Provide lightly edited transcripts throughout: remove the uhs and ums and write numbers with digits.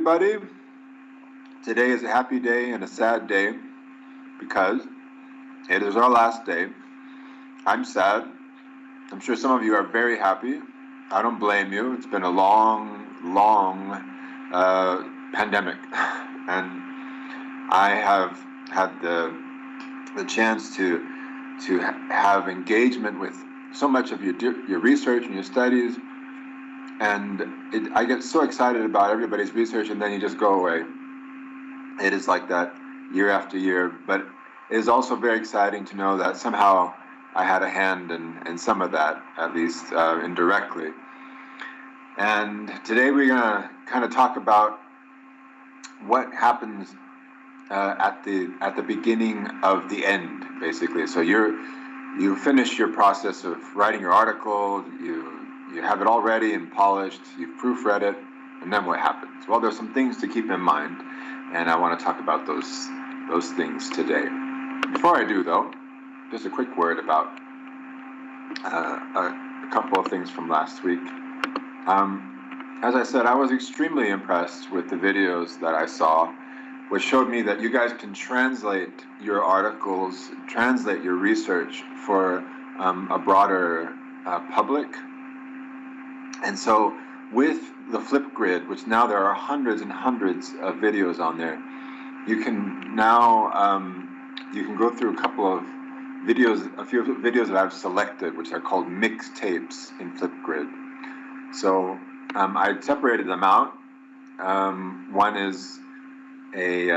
everybody. Today is a happy day and a sad day because it is our last day. I'm sad. I'm sure some of you are very happy. I don't blame you. It's been a long pandemic, and I have had the chance to have engagement with so much of your research and your studies, and I get so excited about everybody's research, and then you just go away. It is like that year after year, but it is also very exciting to know that somehow I had a hand in some of that, at least indirectly. And today we're going to kind of talk about what happens at the beginning of the end, basically. So you finish your process of writing your article, you have it all ready and polished, you've proofread it, and then what happens? Well, there's some things to keep in mind, and I want to talk about those things today. Before I do, though, just a quick word about a couple of things from last week. As I said, I was extremely impressed with the videos that I saw, which showed me that you guys can translate your articles, translate your research for a broader public. And so with the Flipgrid, which now there are hundreds and hundreds of videos on there, you can now you can go through a couple of videos, a few videos that I've selected, which are called mixtapes in Flipgrid. So I separated them out. One is a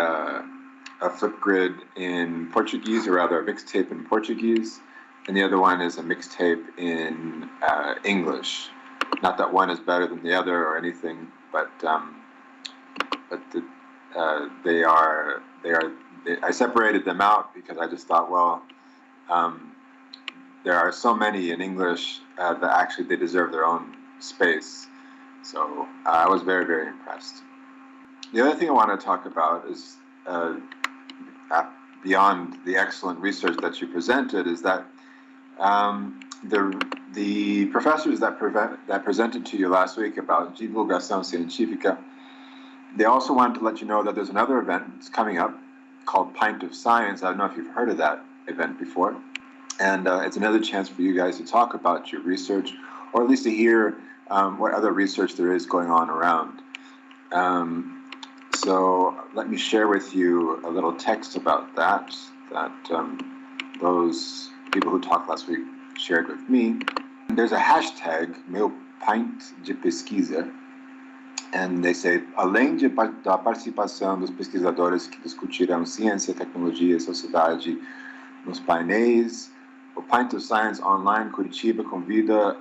Flipgrid in Portuguese, or rather a mixtape in Portuguese, and the other one is a mixtape in English. Not that one is better than the other or anything, but I separated them out because I just thought, well, there are so many in English that actually they deserve their own space. So I was very, very impressed. The other thing I want to talk about is, beyond the excellent research that you presented, is that the professors that presented to you last week about divulgação científica, they also wanted to let you know that there's another event that's coming up called Pint of Science. I don't know if you've heard of that event before. And it's another chance for you guys to talk about your research, or at least to hear what other research there is going on around. So let me share with you a little text about that those people who talked last week shared with me. There's a hashtag, meu pint de pesquisa, and they say, além da participação dos pesquisadores que discutirão ciência, tecnologia e sociedade nos painéis, o Pint of Science Online Curitiba convida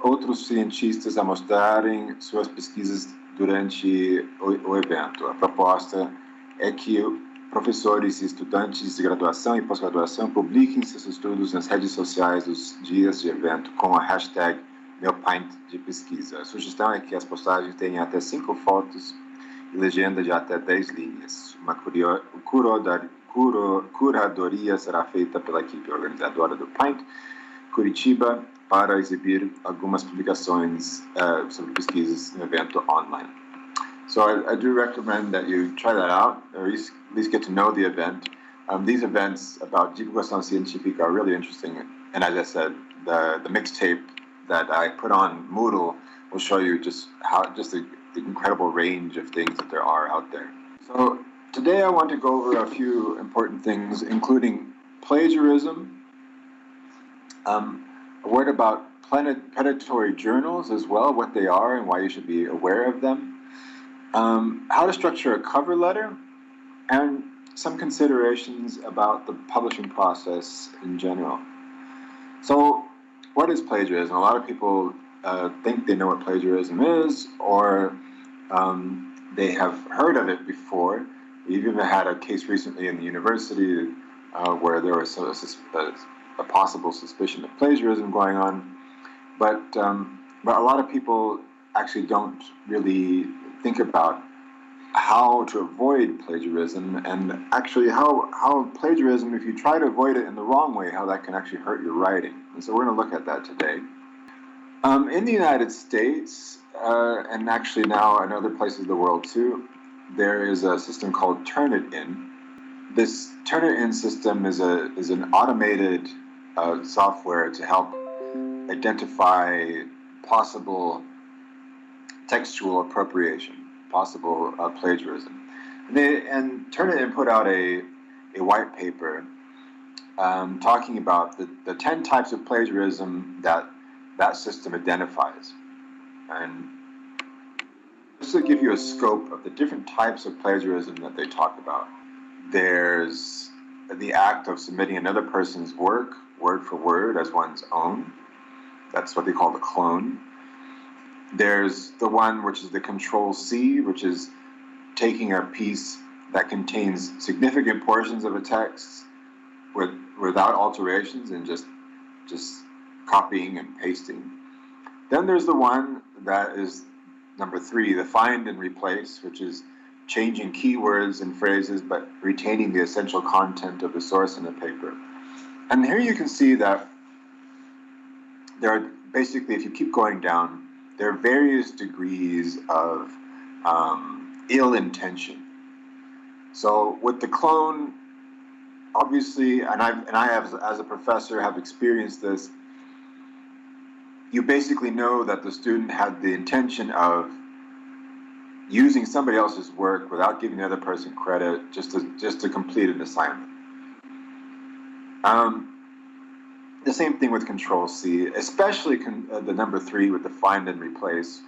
outros cientistas a mostrarem suas pesquisas durante o evento. A proposta é que professores e estudantes de graduação e pós-graduação publiquem seus estudos nas redes sociais dos dias de evento com a hashtag meu pint de pesquisa. A sugestão é que as postagens tenham até 5 fotos e legenda de até 10 linhas. Uma curadoria será feita pela equipe organizadora do Pint Curitiba para exibir algumas publicações sobre pesquisas no evento online. So I do recommend that you try that out, or at least get to know the event. These events about divulgação científica are really interesting, and as I said, the mixtape that I put on Moodle will show you just the incredible range of things that there are out there. So today I want to go over a few important things, including plagiarism, a word about predatory journals as well, what they are and why you should be aware of them, how to structure a cover letter, and some considerations about the publishing process in general. So what is plagiarism? A lot of people think they know what plagiarism is, or they have heard of it before. We've even had a case recently in the university where there was a possible suspicion of plagiarism going on, but a lot of people actually don't really think about how to avoid plagiarism, and actually how plagiarism, if you try to avoid it in the wrong way, how that can actually hurt your writing. And so we're going to look at that today. In the United States, and actually now in other places of the world too, there is a system called Turnitin. This Turnitin system is an automated software to help identify possible textual appropriation, possible plagiarism. And Turnitin put out a white paper talking about the 10 types of plagiarism that system identifies. And just to give you a scope of the different types of plagiarism that they talk about, there's the act of submitting another person's work, word for word, as one's own. That's what they call the clone. There's the one which is the Control-C, which is taking a piece that contains significant portions of a text without alterations and just copying and pasting. Then there's the one that is number 3, the find and replace, which is changing keywords and phrases but retaining the essential content of the source in the paper. And here you can see that there are basically, if you keep going down, there are various degrees of ill intention. So with the clone, obviously, and I have, as a professor, have experienced this. You basically know that the student had the intention of using somebody else's work without giving the other person credit, just to complete an assignment. The same thing with Control-C, especially the number 3 with the find and replace,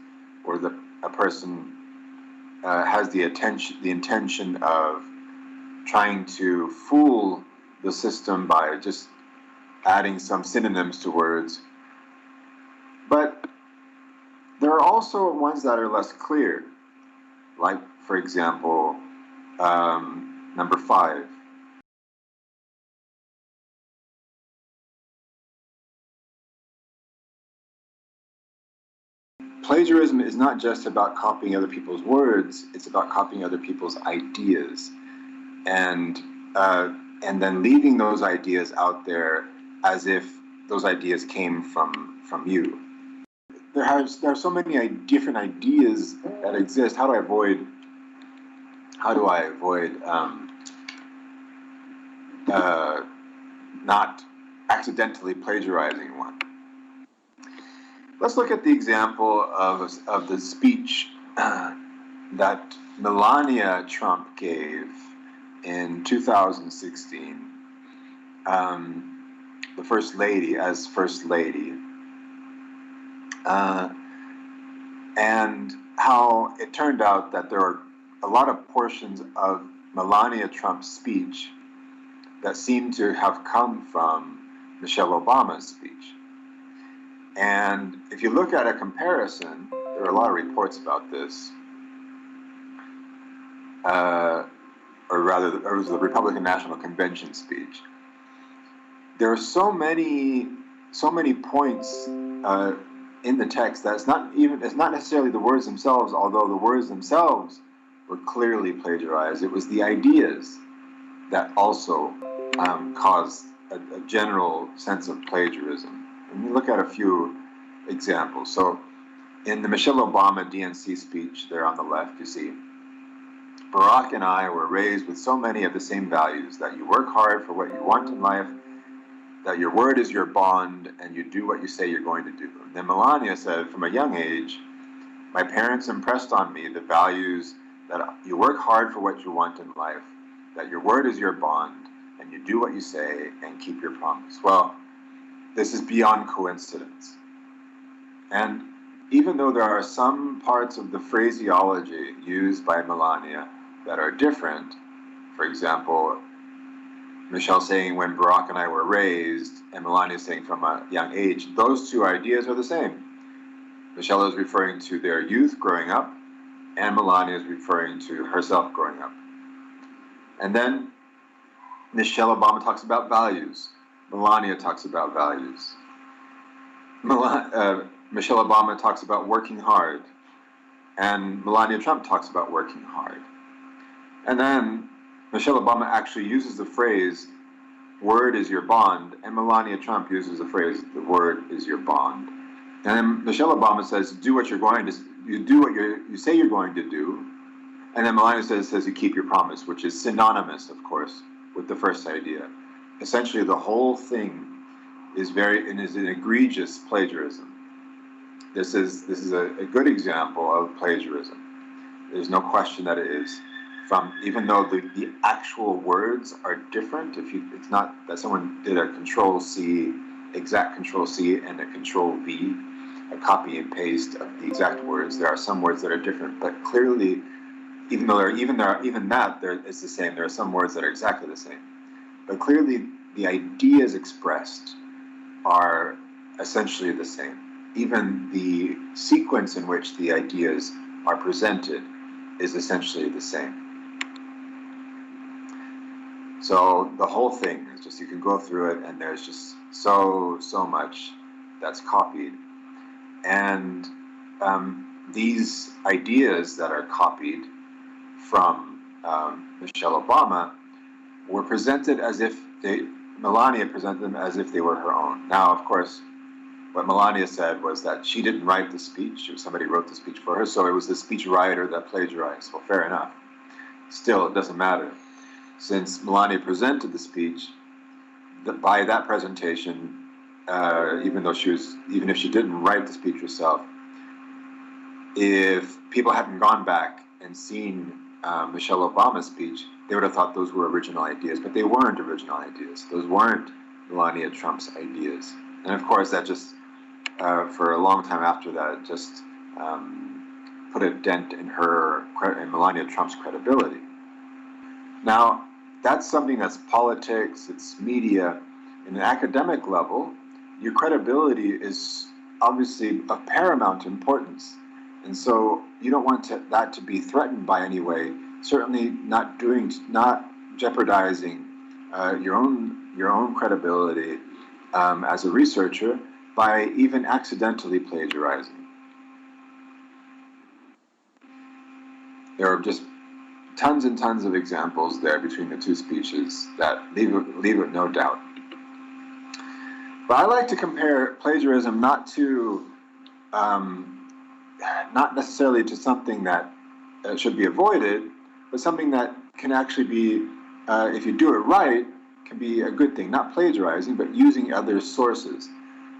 where a person has the intention of trying to fool the system by just adding some synonyms to words. But there are also ones that are less clear, like, for example, number 5. Plagiarism is not just about copying other people's words, it's about copying other people's ideas. And then leaving those ideas out there as if those ideas came from you. There are so many different ideas that exist. How do I avoid not accidentally plagiarizing one? Let's look at the example of the speech that Melania Trump gave in 2016, the First Lady, as First Lady, and how it turned out that there are a lot of portions of Melania Trump's speech that seem to have come from Michelle Obama's speech. And if you look at a comparison, there are a lot of reports about this, or rather, it was the Republican National Convention speech. There are so many points in the text that it's not necessarily the words themselves, although the words themselves were clearly plagiarized. It was the ideas that also caused a general sense of plagiarism. And we look at a few examples. So in the Michelle Obama DNC speech there on the left, you see, Barack and I were raised with so many of the same values, that you work hard for what you want in life, that your word is your bond, and you do what you say you're going to do. And then Melania said, from a young age, my parents impressed on me the values that you work hard for what you want in life, that your word is your bond, and you do what you say and keep your promise. Well, this is beyond coincidence. And even though there are some parts of the phraseology used by Melania that are different, for example, Michelle saying when Barack and I were raised, and Melania saying from a young age, those two ideas are the same. Michelle is referring to their youth growing up, and Melania is referring to herself growing up. And then Michelle Obama talks about values. Melania talks about values. Michelle Obama talks about working hard, and Melania Trump talks about working hard. And then Michelle Obama actually uses the phrase, word is your bond, and Melania Trump uses the phrase, the word is your bond. And then Michelle Obama says, do what you're going to, you do what you say you're going to do, And then Melania says you keep your promise, which is synonymous, of course, with the first idea. Essentially, the whole thing is an egregious plagiarism. This is a good example of plagiarism. There's no question that it is. Even though the actual words are different, it's not that someone did a Control-C, exact Control-C and a Control-V, a copy and paste of the exact words. There are some words that are different, but clearly, even that it's the same. There are some words that are exactly the same, but clearly the ideas expressed are essentially the same. Even the sequence in which the ideas are presented is essentially the same. So the whole thing is just, you can go through it and there's just so much that's copied. And these ideas that are copied from Michelle Obama were presented as if Melania presented them as if they were her own. Now, of course, what Melania said was that she didn't write the speech, somebody wrote the speech for her, so it was the speech writer that plagiarized. Well, fair enough. Still, it doesn't matter. Since Melania presented the speech, by that presentation, even if she didn't write the speech herself, if people hadn't gone back and seen Michelle Obama's speech, they would have thought those were original ideas, but they weren't original ideas. Those weren't Melania Trump's ideas. And of course, that just, for a long time after that, it just put a dent in Melania Trump's credibility. Now, that's something that's politics, it's media. In an academic level, your credibility is obviously of paramount importance. And so you don't want that to be threatened by any way, certainly not jeopardizing your own credibility as a researcher by even accidentally plagiarizing. There are just tons and tons of examples there between the two speeches that leave it no doubt. But I like to compare plagiarism not necessarily to something that should be avoided, but something that can actually be, if you do it right, can be a good thing. Not plagiarizing, but using other sources.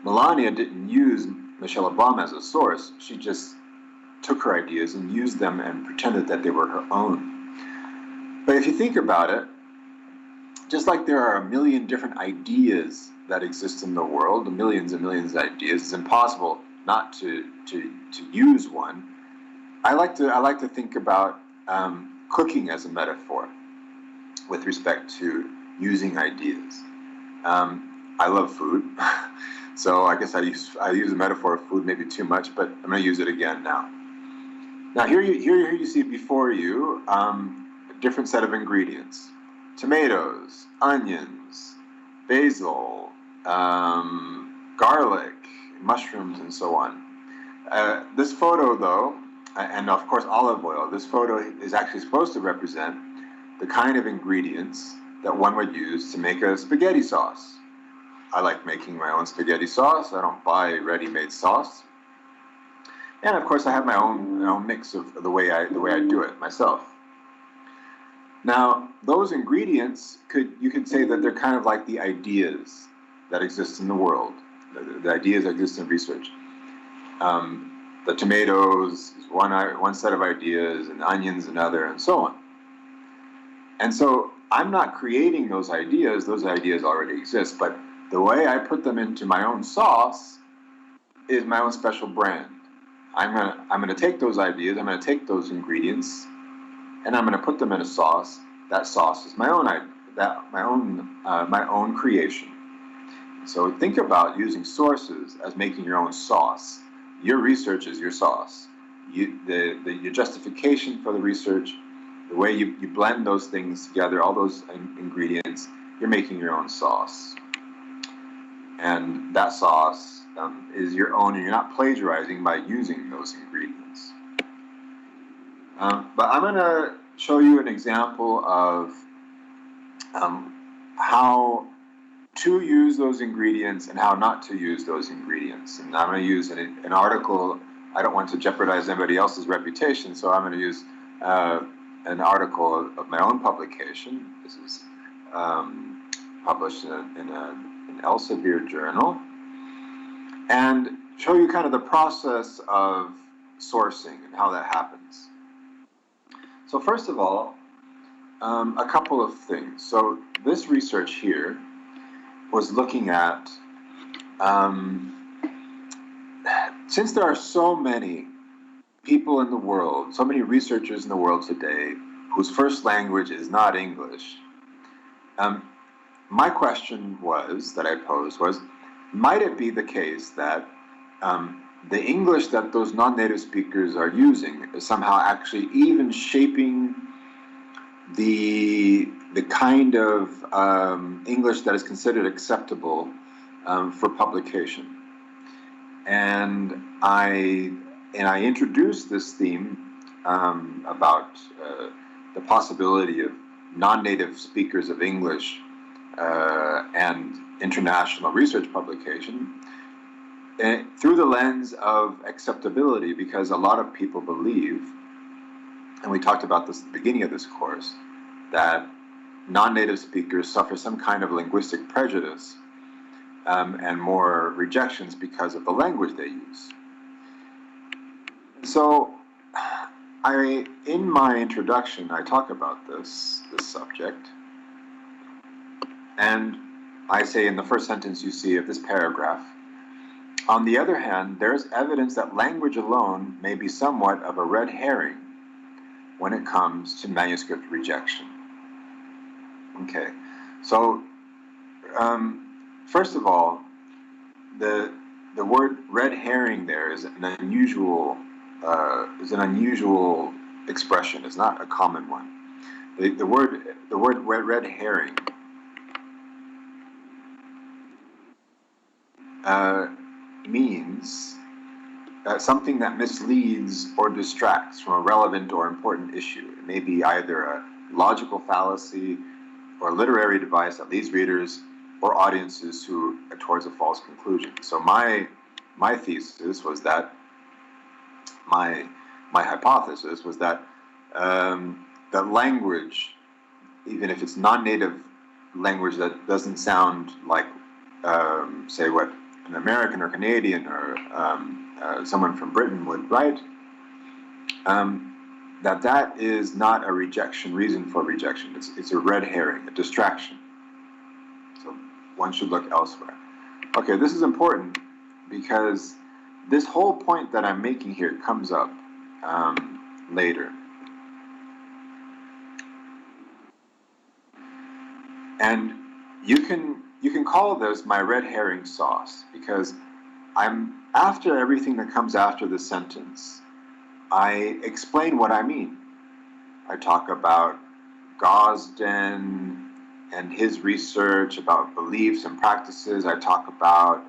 Melania didn't use Michelle Obama as a source. She just took her ideas and used them and pretended that they were her own. But if you think about it, just like there are a million different ideas that exist in the world, millions and millions of ideas, it's impossible not to use one. I like to think about cooking as a metaphor with respect to using ideas. I love food, so I guess I use a metaphor of food maybe too much, but I'm going to use it again now. Now here you see before you a different set of ingredients: tomatoes, onions, basil, garlic, mushrooms, and so on. This photo, though, and of course olive oil, this photo is actually supposed to represent the kind of ingredients that one would use to make a spaghetti sauce. I like making my own spaghetti sauce. I don't buy ready-made sauce. And of course I have my own mix of the way I do it myself. Now, those ingredients, you could say that they're kind of like the ideas that exist in the world, the ideas that exist in research. The tomatoes is one set of ideas, and onions another, and so on. And so I'm not creating those ideas already exist, but the way I put them into my own sauce is my own special brand. I'm gonna take those ideas, I'm gonna take those ingredients, and I'm gonna put them in a sauce. That sauce is my own creation. So think about using sources as making your own sauce. Your research is your sauce. Your justification for the research, the way you blend those things together, all those ingredients, you're making your own sauce. And that sauce is your own, and you're not plagiarizing by using those ingredients. But I'm going to show you an example of how to use those ingredients and how not to use those ingredients. And I'm going to use an article. I don't want to jeopardize anybody else's reputation, so I'm going to use an article of my own publication. This is published in an Elsevier journal, and show you kind of the process of sourcing and how that happens. So first of all, a couple of things. So this research here was looking at, since there are so many people in the world, so many researchers in the world today whose first language is not English, my question that I posed was, might it be the case that the English that those non-native speakers are using is somehow actually even shaping the kind of English that is considered acceptable for publication? And I introduced this theme about the possibility of non-native speakers of English and international research publication through the lens of acceptability, because a lot of people believe, and we talked about this at the beginning of this course, that non-native speakers suffer some kind of linguistic prejudice and more rejections because of the language they use. So in my introduction, I talk about this subject, and I say in the first sentence you see of this paragraph, on the other hand, there is evidence that language alone may be somewhat of a red herring when it comes to manuscript rejection. Okay, so first of all, the word red herring there is an unusual expression. It's not a common one. The word red herring means something that misleads or distracts from a relevant or important issue. It may be either a logical fallacy or a literary device that leads readers or audiences towards a false conclusion. So my thesis was that, my hypothesis was that that language, even if it's non-native language that doesn't sound like, say, what an American or Canadian or someone from Britain would write, that is not a reason for rejection. It's a red herring, a distraction. So one should look elsewhere. Okay, this is important because this whole point that I'm making here comes up later. And you can call this my red herring sauce, because after everything that comes after the sentence, I explain what I mean. I talk about Gosden and his research about beliefs and practices. I talk about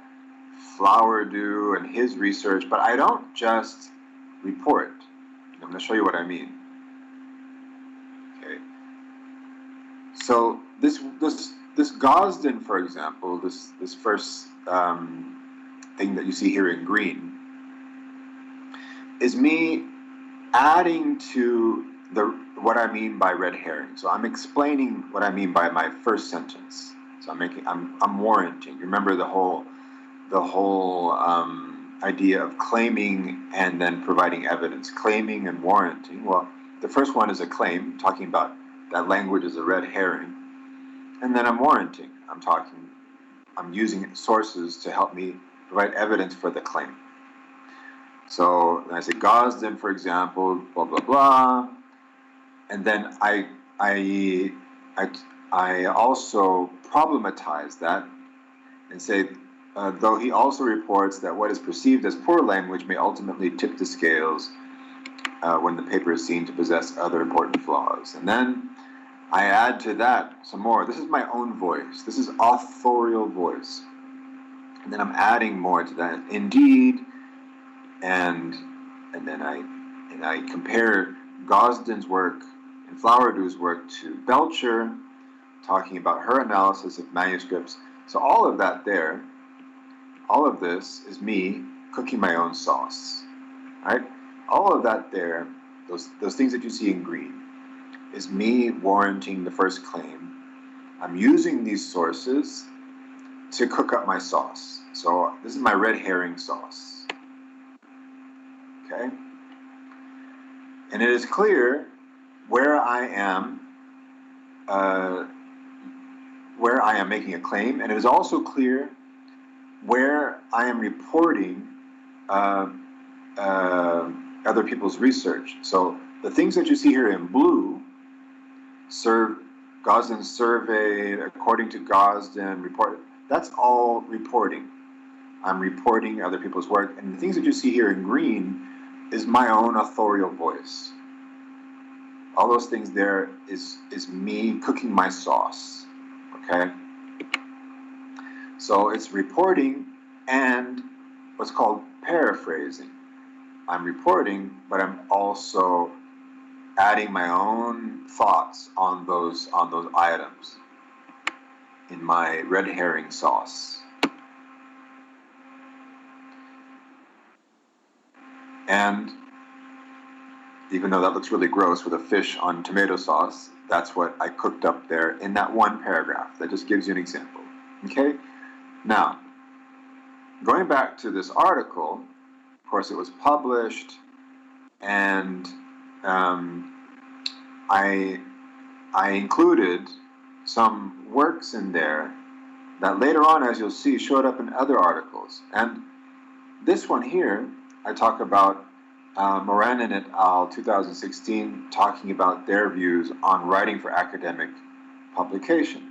Flowerdew and his research, but I don't just report. I'm going to show you what I mean. Okay. So this Gosden, for example, this first thing that you see here in green, is me adding to what I mean by red herring. So I'm explaining what I mean by my first sentence. So I'm warranting. Remember the whole idea of claiming and then providing evidence, claiming and warranting. Well, the first one is a claim, talking about that language is a red herring, and then I'm warranting. I'm using sources to help me provide evidence for the claim. So I say Gosden, for example, blah blah blah, and then I also problematize that and say, though he also reports that what is perceived as poor language may ultimately tip the scales when the paper is seen to possess other important flaws. And then I add to that some more. This is my own voice. This is authorial voice. And then I'm adding more to that. Indeed, and then I compare Gosden's work and Flowerdew's work to Belcher, talking about her analysis of manuscripts. So all of that there, all of this is me cooking my own sauce, right? All of that there, those things that you see in green, is me warranting the first claim. I'm using these sources to cook up my sauce. So this is my red herring sauce. Okay? And it is clear where I am making a claim, and it is also clear where I am reporting other people's research. So the things that you see here in blue, Gosden's survey, according to Gosden, report, that's all reporting. I'm reporting other people's work, and the things that you see here in green is my own authorial voice. All those things there is me cooking my sauce, okay? So it's reporting and what's called paraphrasing. I'm reporting, but I'm also adding my own thoughts on those items in my red herring sauce. And even though that looks really gross with a fish on tomato sauce, that's what I cooked up there in that one paragraph. That just gives you an example. Okay? Now, going back to this article, of course it was published, and I included some works in there that later on, as you'll see, showed up in other articles. And this one here, I talk about Moranin et al. 2016 talking about their views on writing for academic publication.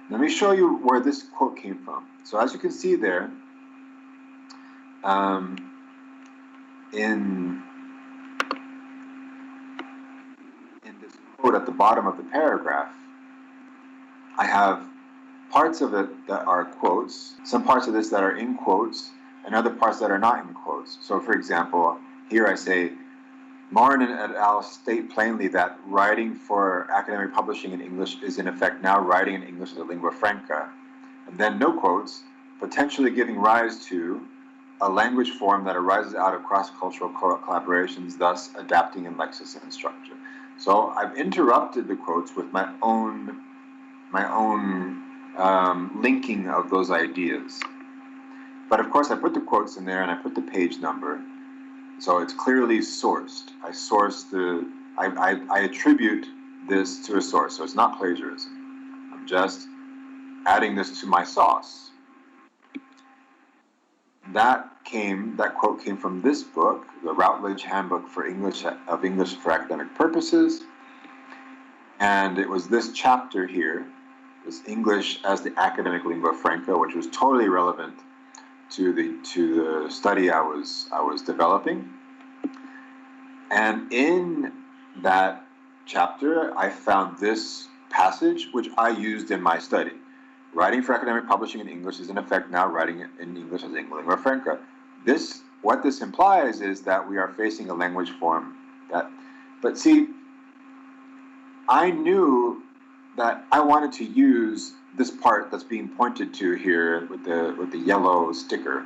Let me show you where this quote came from. So as you can see there, in this quote at the bottom of the paragraph, I have parts of it that are quotes, some parts of this that are in quotes, and other parts that are not in quotes. So for example, here I say, Moranin et al. State plainly that writing for academic publishing in English is in effect now writing in English as a lingua franca, and then no quotes, potentially giving rise to a language form that arises out of cross-cultural collaborations, thus adapting in lexis and structure. So I've interrupted the quotes with my own linking of those ideas. But of course I put the quotes in there and I put the page number, so it's clearly sourced. I attribute this to a source, so it's not plagiarism. I'm just adding this to my sauce. That quote came from this book, the Routledge Handbook of English for Academic Purposes, and it was this chapter here, this English as the Academic Lingua Franca, which was totally relevant to the study I was developing. And in that chapter, I found this passage, which I used in my study. Writing for academic publishing in English is in effect now writing it in English as lingua franca. What this implies is that we are facing a language form but see, I knew that I wanted to use this part that's being pointed to here with the yellow sticker.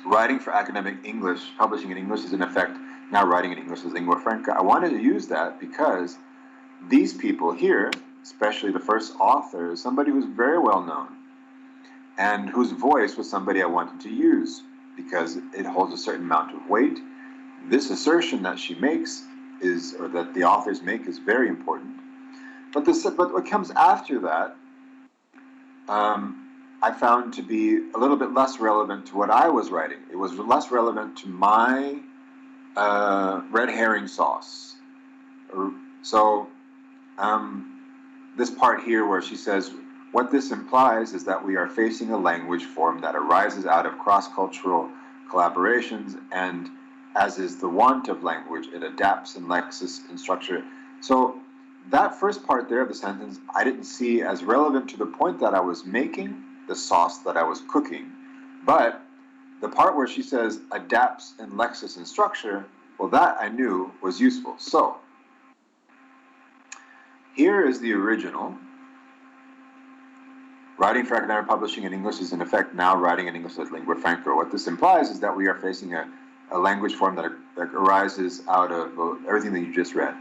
Writing for academic English, publishing in English is in effect now writing in English as lingua franca. I wanted to use that because these people here, especially the first author, is somebody who's very well known and whose voice was somebody I wanted to use because it holds a certain amount of weight. This assertion that she makes or that the authors make is very important. But what comes after that, I found to be a little bit less relevant to what I was writing. It was less relevant to my red herring sauce. So this part here where she says, what this implies is that we are facing a language form that arises out of cross-cultural collaborations, and as is the want of language, it adapts in lexis and structure. So that first part there of the sentence I didn't see as relevant to the point that I was making, the sauce that I was cooking. But the part where she says adapts in lexis and structure, well, that I knew was useful. So here is the original. Writing for academic publishing in English is in effect now writing in English as lingua franca. What this implies is that we are facing a language form that arises out of everything that you just read.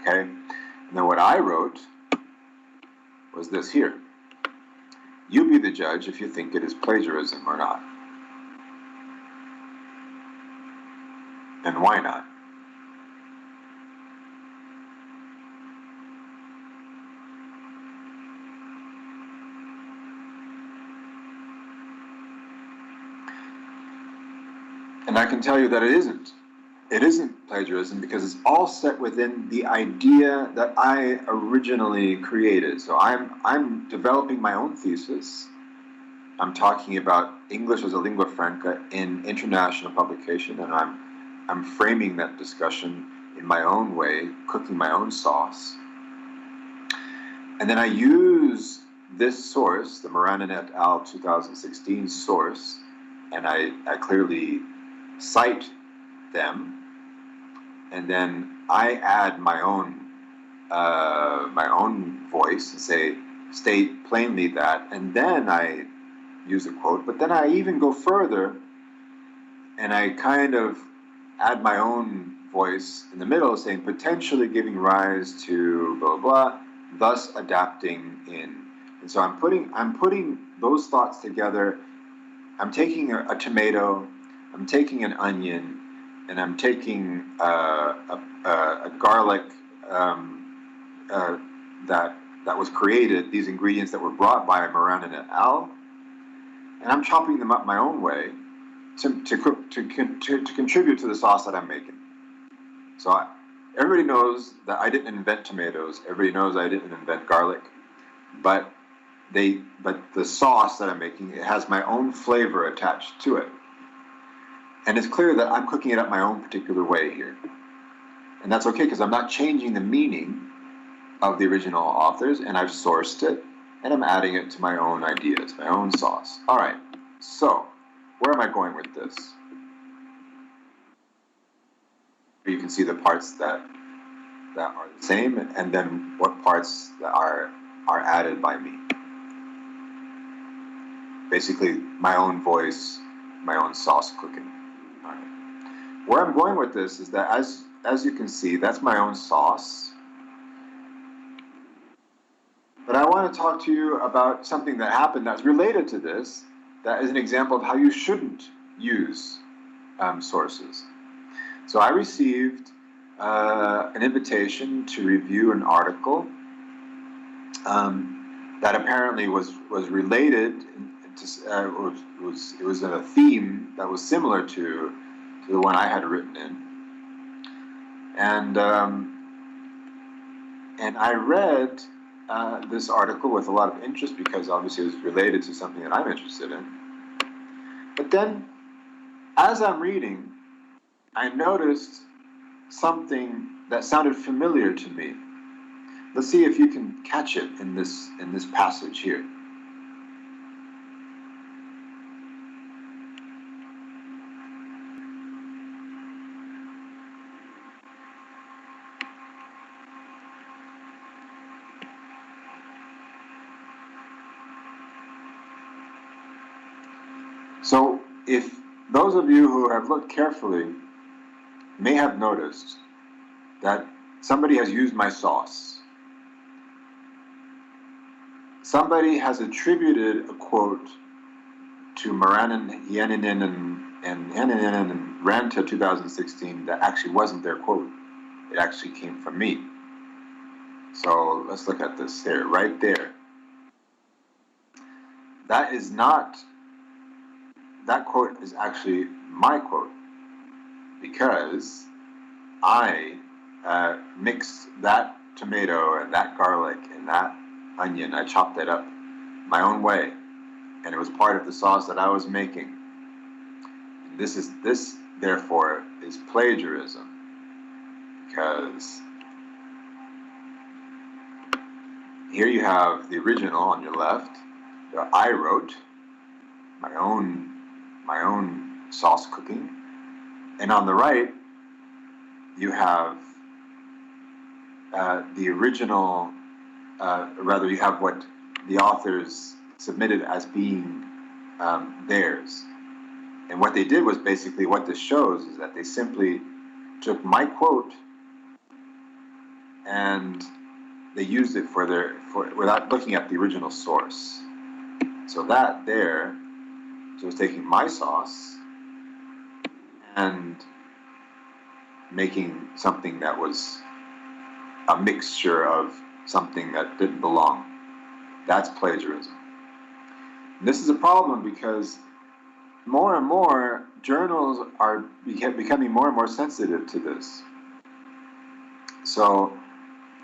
okay? And then what I wrote was this here. You be the judge if you think it is plagiarism or not. And why not? And I can tell you that it isn't. It isn't plagiarism because it's all set within the idea that I originally created. So I'm developing my own thesis. I'm talking about English as a lingua franca in international publication, and I'm framing that discussion in my own way, cooking my own sauce. And then I use this source, the Maranian et al. 2016 source, and I clearly cite them, and then I add my own voice and state plainly that, and then I use a quote. But then I even go further, and I kind of add my own voice in the middle, saying potentially giving rise to blah blah blah, thus adapting in. And so I'm putting those thoughts together. I'm taking a tomato, I'm taking an onion, and I'm taking a garlic that was created, these ingredients that were brought by Maranian et al., and I'm chopping them up my own way to contribute to the sauce that I'm making. So everybody knows that I didn't invent tomatoes. Everybody knows I didn't invent garlic, but the sauce that I'm making, it has my own flavor attached to it. And it's clear that I'm cooking it up my own particular way here. And that's okay, because I'm not changing the meaning of the original authors, and I've sourced it, and I'm adding it to my own ideas, my own sauce. All right, so where am I going with this? You can see the parts that are the same, and then what parts that are added by me. Basically, my own voice, my own sauce cooking. All right. Where I'm going with this is that, as you can see, that's my own sauce. But I want to talk to you about something that happened that's related to this, that is an example of how you shouldn't use sources. So I received an invitation to review an article that apparently was related to, it was in a theme that was similar to the one I had written in, and I read this article with a lot of interest because obviously it was related to something that I'm interested in. But then, as I'm reading, I noticed something that sounded familiar to me. Let's see if you can catch it in this passage here. So, if those of you who have looked carefully may have noticed that somebody has used my sauce. Somebody has attributed a quote to Maranian, Yeninin, and Yeninin and Ranta 2016 that actually wasn't their quote. It actually came from me. So let's look at this here, right there. That quote is actually my quote, because I mixed that tomato and that garlic and that onion, I chopped it up my own way, and it was part of the sauce that I was making. And this therefore is plagiarism, because here you have the original on your left that I wrote, my own sauce cooking, and on the right you have the original, rather you have what the authors submitted as being theirs. And what they did was basically, what this shows is that they simply took my quote and they used it without looking at the original source. So that there, so it's taking my sauce and making something that was a mixture of something that didn't belong. That's plagiarism. And this is a problem because more and more journals are becoming more and more sensitive to this. So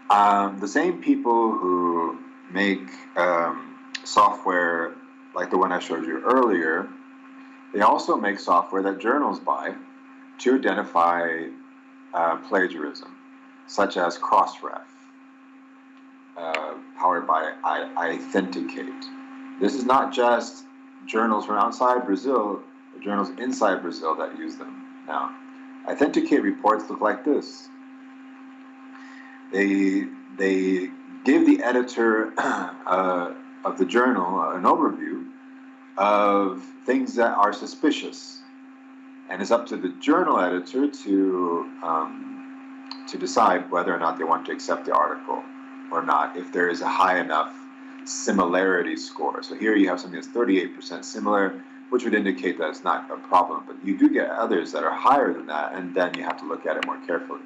the same people who make software like the one I showed you earlier, they also make software that journals buy to identify plagiarism, such as Crossref, powered by Authenticate. This is not just journals from outside Brazil, but journals inside Brazil that use them now. Authenticate reports look like this. They give the editor of the journal an overview of things that are suspicious, and it's up to the journal editor to decide whether or not they want to accept the article or not, if there is a high enough similarity score. So here you have something that's 38% similar, which would indicate that it's not a problem, but you do get others that are higher than that, and then you have to look at it more carefully.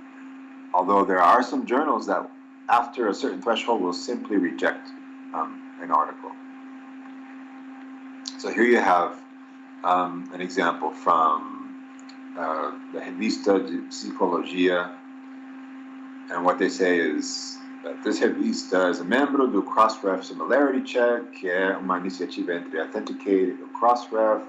Although there are some journals that, after a certain threshold, will simply reject an article. So here you have an example from the Revista de Psicologia, and what they say is that this revista is a membro do Crossref Similarity Check, que é uma iniciativa entre Authenticate e o Crossref,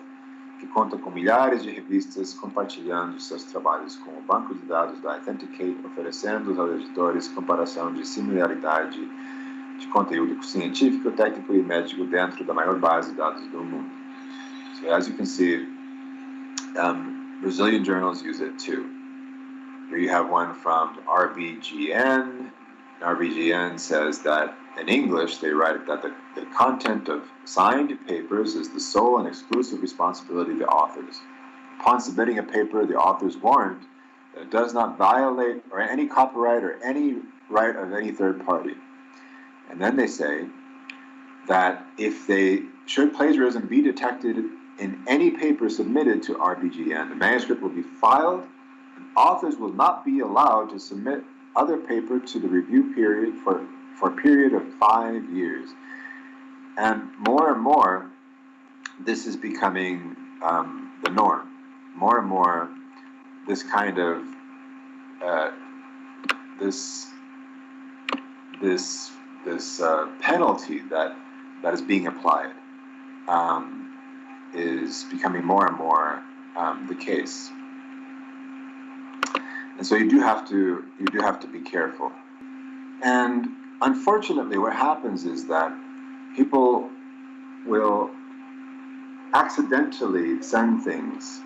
que conta com milhares de revistas compartilhando seus trabalhos com o banco de dados da Authenticate, oferecendo aos editores comparação de similaridade de conteúdo científico, técnico e médico dentro da maior base de dados do mundo. So as you can see, Brazilian journals use it too. Here you have one from RBGN. RBGN says that in English, they write that the content of signed papers is the sole and exclusive responsibility of the authors. Upon submitting a paper, the authors warrant that it does not violate or any copyright or any right of any third party. And then they say that should plagiarism be detected in any paper submitted to RBGN, the manuscript will be filed, and authors will not be allowed to submit other paper to the review period for a period of 5 years. And more, this is becoming the norm. More and more, this kind of this penalty that is being applied is becoming more and more the case. And so you do have to be careful. And unfortunately, what happens is that people will accidentally send things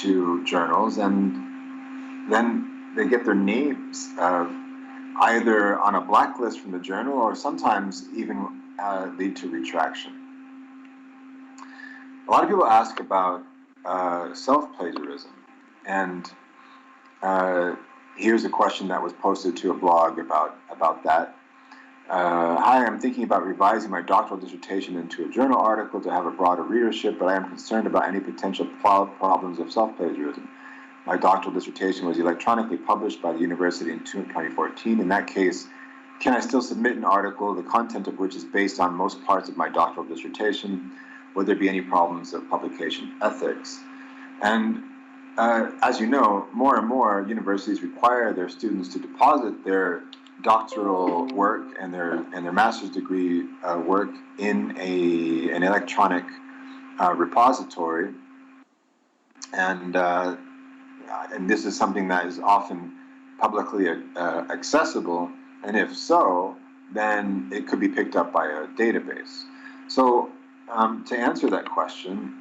to journals, and then they get their names either on a blacklist from the journal, or sometimes even lead to retraction. A lot of people ask about self-plagiarism, and here's a question that was posted to a blog about that. Hi, I'm thinking about revising my doctoral dissertation into a journal article to have a broader readership, but I am concerned about any potential problems of self-plagiarism. My doctoral dissertation was electronically published by the university in 2014. In that case, can I still submit an article, the content of which is based on most parts of my doctoral dissertation? Would there be any problems of publication ethics? And as you know, more and more universities require their students to deposit their doctoral work and their master's degree work in an electronic repository, and this is something that is often publicly accessible, and if so, then it could be picked up by a database. So to answer that question,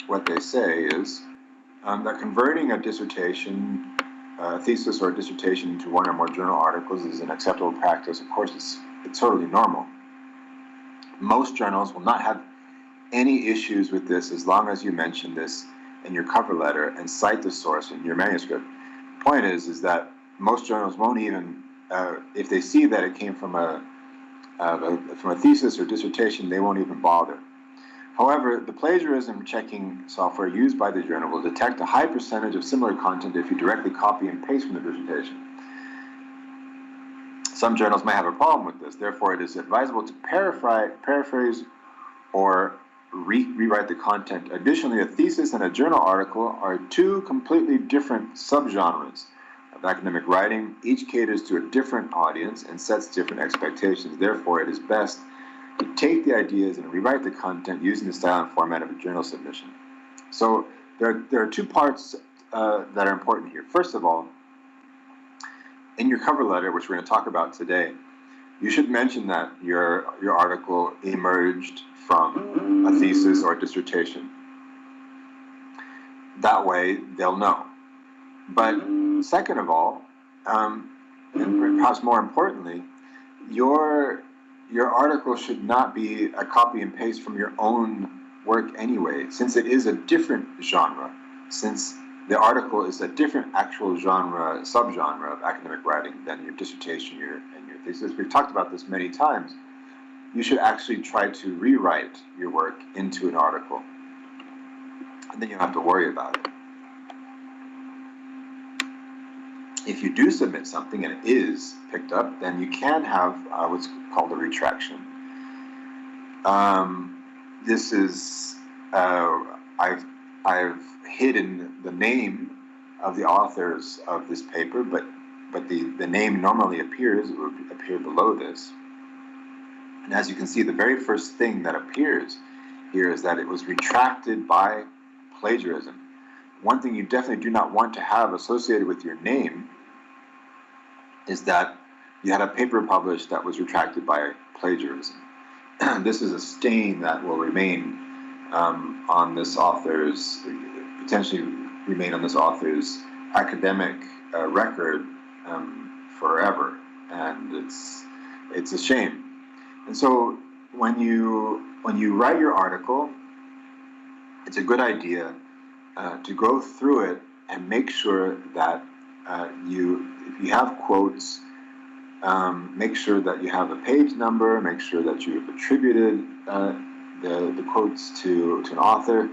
what they say is that converting a dissertation, thesis or dissertation into one or more journal articles is an acceptable practice. Of course, it's totally normal. Most journals will not have any issues with this as long as you mention this in your cover letter and cite the source in your manuscript. The point is that most journals won't even if they see that it came from a thesis or dissertation, they won't even bother. However, the plagiarism checking software used by the journal will detect a high percentage of similar content if you directly copy and paste from the dissertation. Some journals may have a problem with this. Therefore, it is advisable to paraphrase or rewrite the content. Additionally, a thesis and a journal article are two completely different subgenres of academic writing. Each caters to a different audience and sets different expectations. Therefore, it is best to take the ideas and rewrite the content using the style and format of a journal submission. So there are two parts that are important here. First of all, in your cover letter, which we're going to talk about today, you should mention that your article emerged from a thesis or dissertation. That way, they'll know. But second of all, and perhaps more importantly, your article should not be a copy and paste from your own work anyway, since it is a different genre, since the article is a different actual genre, subgenre of academic writing than your dissertation and your thesis. We've talked about this many times. You should actually try to rewrite your work into an article, and then you don't have to worry about it. If you do submit something and it is picked up, then you can have what's called a retraction. This is, I've hidden the name of the authors of this paper, but the name normally appears, it would appear below this. And as you can see, the very first thing that appears here is that it was retracted by plagiarism. One thing you definitely do not want to have associated with your name is that you had a paper published that was retracted by plagiarism. This is a stain that will remain on this author's, potentially remain on this author's academic record forever, and it's a shame. And so when you write your article, it's a good idea to go through it and make sure that if you have quotes, make sure that you have a page number, make sure that you've attributed the quotes to an author.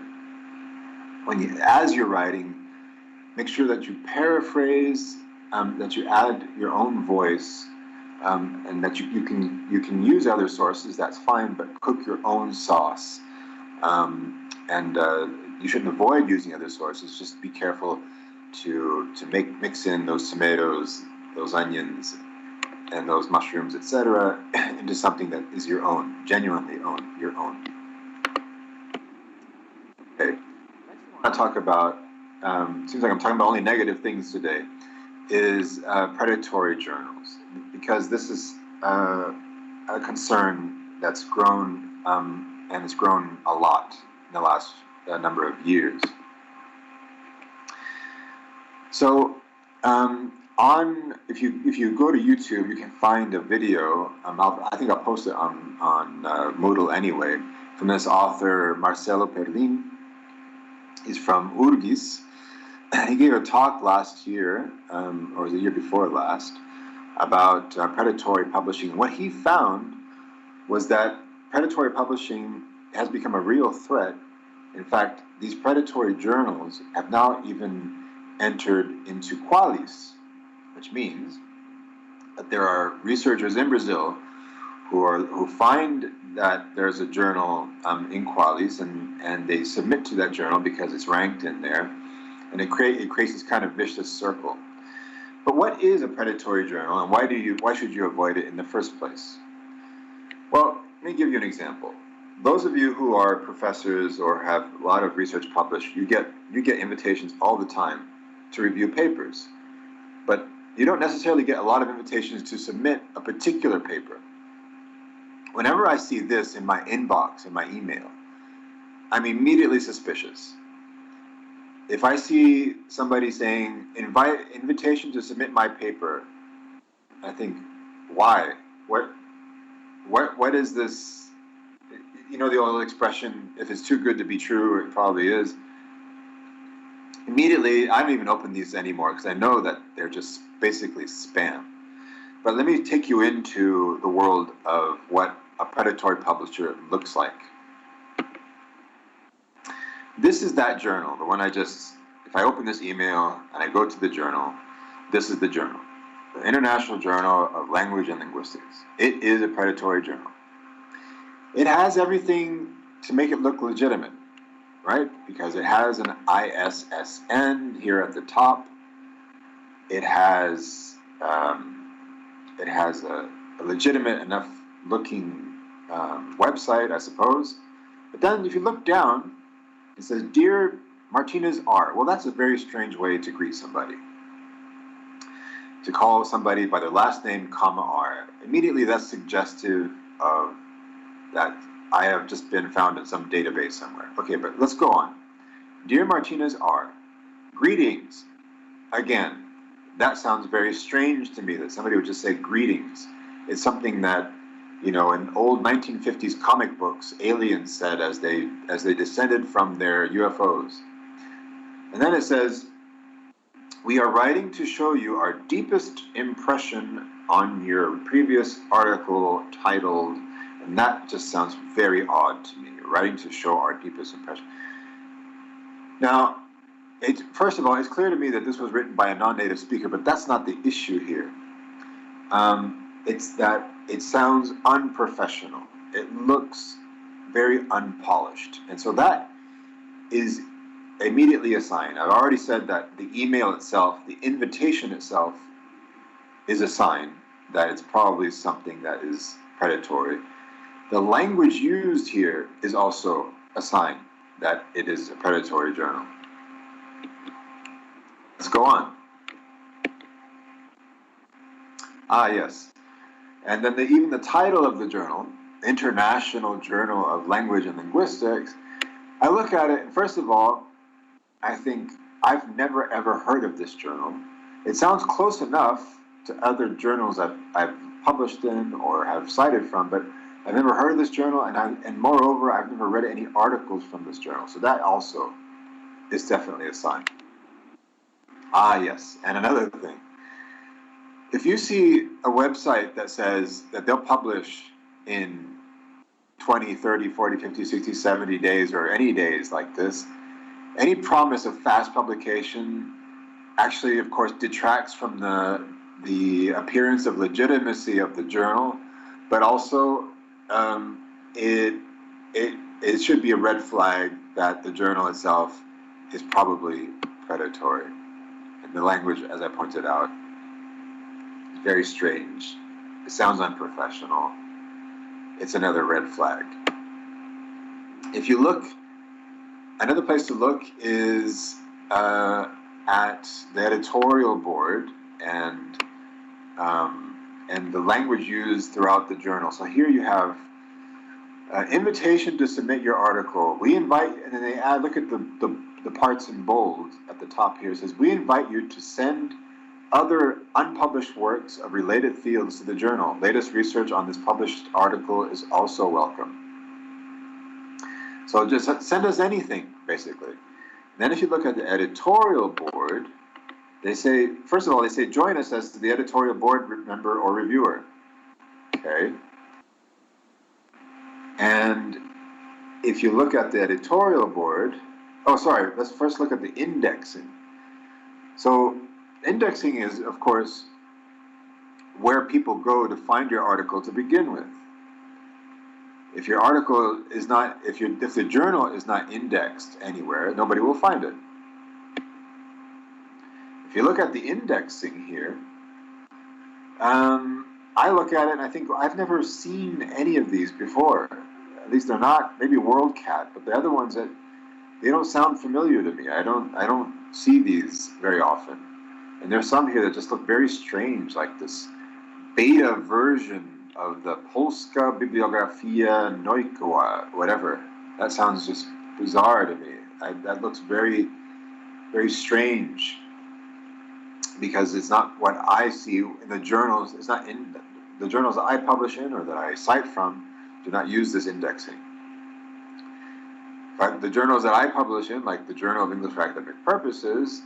As you're writing, make sure that you paraphrase, that you add your own voice, and that you can use other sources, that's fine, but cook your own sauce. You shouldn't avoid using other sources, just be careful to mix in those tomatoes, those onions, and those mushrooms, etc., into something that is your own, genuinely your own. Okay, next thing I want to talk about, seems like I'm talking about only negative things today, is predatory journals, because this is a concern that's grown, and it's grown a lot in the last number of years. So, if you go to YouTube, you can find a video. I think I'll post it on Moodle anyway, from this author Marcelo Perlin. He's from Urgis. He gave a talk last year, or the year before last, about predatory publishing. What he found was that predatory publishing has become a real threat. In fact, these predatory journals have now even entered into qualis, which means that there are researchers in Brazil who find that there's a journal in qualis, and they submit to that journal because it's ranked in there, and it creates this kind of vicious circle. But what is a predatory journal, and why should you avoid it in the first place? Well, let me give you an example. Those of you who are professors or have a lot of research published, you get invitations all the time to review papers, but you don't necessarily get a lot of invitations to submit a particular paper. Whenever I see this in my inbox, in my email, I'm immediately suspicious. If I see somebody saying, invitation to submit my paper, I think, why? What is this? You know the old expression, if it's too good to be true, it probably is. Immediately, I don't even open these anymore because I know that they're just basically spam. But let me take you into the world of what a predatory publisher looks like. This is that journal, the one if I open this email and I go to the journal, this is the journal. The International Journal of Language and Linguistics. It is a predatory journal. It has everything to make it look legitimate, right? Because it has an ISSN here at the top. It has a legitimate enough looking website, I suppose. But then if you look down, it says, Dear Martinez R. Well, that's a very strange way to greet somebody. To call somebody by their last name, comma R. Immediately that's suggestive of that I have just been found in some database somewhere. Okay, but let's go on. Dear Martinez R. Greetings. Again, that sounds very strange to me that somebody would just say greetings. It's something that, in old 1950s comic books, aliens said as they descended from their UFOs. And then it says, we are writing to show you our deepest impression on your previous article titled, and that just sounds very odd to me. You're writing to show our deepest impression. Now, first of all, it's clear to me that this was written by a non-native speaker, but that's not the issue here. It's that it sounds unprofessional. It looks very unpolished. And so that is immediately a sign. I've already said that the email itself, the invitation itself, is a sign that it's probably something that is predatory. The language used here is also a sign that it is a predatory journal. Let's go on. Yes. And then even the title of the journal, International Journal of Language and Linguistics, I look at it, and first of all, I think I've never ever heard of this journal. It sounds close enough to other journals that I've published in or have cited from, but I've never heard of this journal, and moreover, I've never read any articles from this journal. So that also is definitely a sign. Yes, and another thing. If you see a website that says that they'll publish in 20, 30, 40, 50, 60, 70 days, or any days like this, any promise of fast publication actually, of course, detracts from the appearance of legitimacy of the journal, but also it should be a red flag that the journal itself is probably predatory. And the language, as I pointed out, is very strange. It sounds unprofessional. It's another red flag. If you look, another place to look is at the editorial board and the language used throughout the journal. So here you have invitation to submit your article. We invite, and then they add, look at the parts in bold at the top here. It says, we invite you to send other unpublished works of related fields to the journal. Latest research on this published article is also welcome. So just send us anything, basically. And then if you look at the editorial board, they say, first of all, they say, join us as the editorial board member or reviewer. Okay. And if you look at the editorial board, let's first look at the indexing. So indexing is, of course, where people go to find your article to begin with. If your article is not, if the journal is not indexed anywhere, nobody will find it. If you look at the indexing here, I look at it and I think I've never seen any of these before. At least they're not, maybe WorldCat, but the other ones that they don't sound familiar to me. I don't see these very often. And there's some here that just look very strange, like this beta version of the Polska Bibliografia Naukowa, whatever. That sounds just bizarre to me. That looks very, very strange, because it's not what I see in the journals. It's not in the journals that I publish in or that I cite from do not use this indexing. But the journals that I publish in, like the Journal of English for Academic Purposes,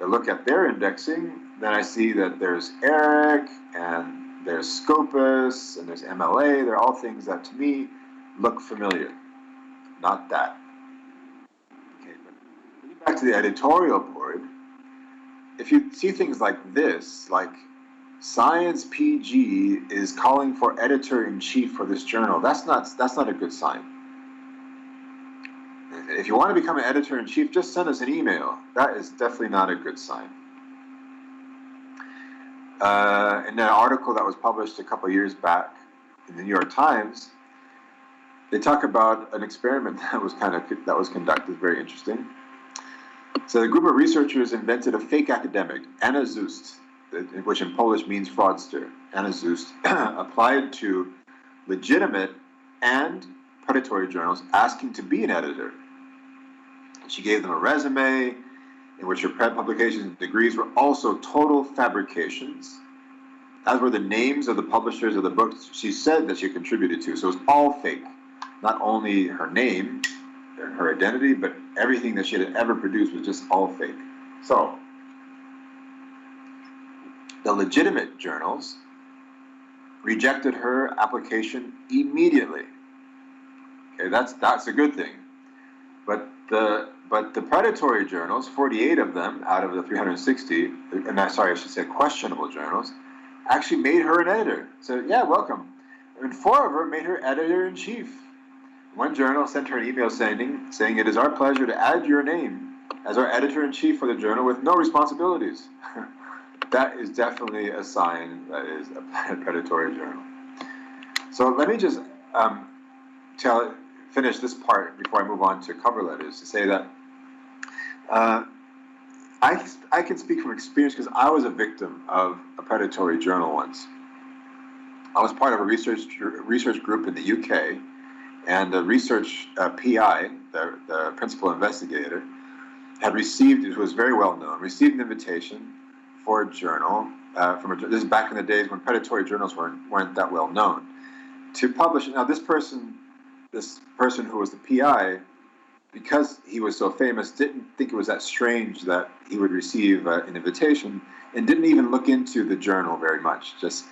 to look at their indexing, then I see that there's Eric and there's Scopus, and there's MLA. They're all things that, to me, look familiar. Not that. Okay, but getting back to the editorial board, if you see things like this, like Science PG is calling for editor-in-chief for this journal, that's not a good sign. If you want to become an editor-in-chief, just send us an email. That is definitely not a good sign. In an article that was published a couple of years back in the New York Times, they talk about an experiment that was conducted, very interesting. So the group of researchers invented a fake academic, Anna Zust, which in Polish means fraudster. Anna Zust applied to legitimate and predatory journals asking to be an editor. She gave them a resume in which her publications and degrees were also total fabrications, as were the names of the publishers of the books she said that she contributed to. So it was all fake. Not only her name, her identity, but everything that she had ever produced was just all fake. So the legitimate journals rejected her application immediately. Okay, that's a good thing. But the predatory journals, 48 of them out of the 360, I should say questionable journals, actually made her an editor. So yeah, welcome. And 4 of her made her editor-in-chief. One journal sent her an email saying, "It is our pleasure to add your name as our editor-in-chief for the journal with no responsibilities." That is definitely a sign that is a predatory journal. So let me just finish this part before I move on to cover letters, to say that I can speak from experience because I was a victim of a predatory journal once. I was part of a research group in the UK, and the research PI, the principal investigator, had received, it was very well known, received an invitation for a journal, this is back in the days when predatory journals weren't that well known, to publish. Now this person who was the PI, because he was so famous, didn't think it was that strange that he would receive an invitation, and didn't even look into the journal very much, just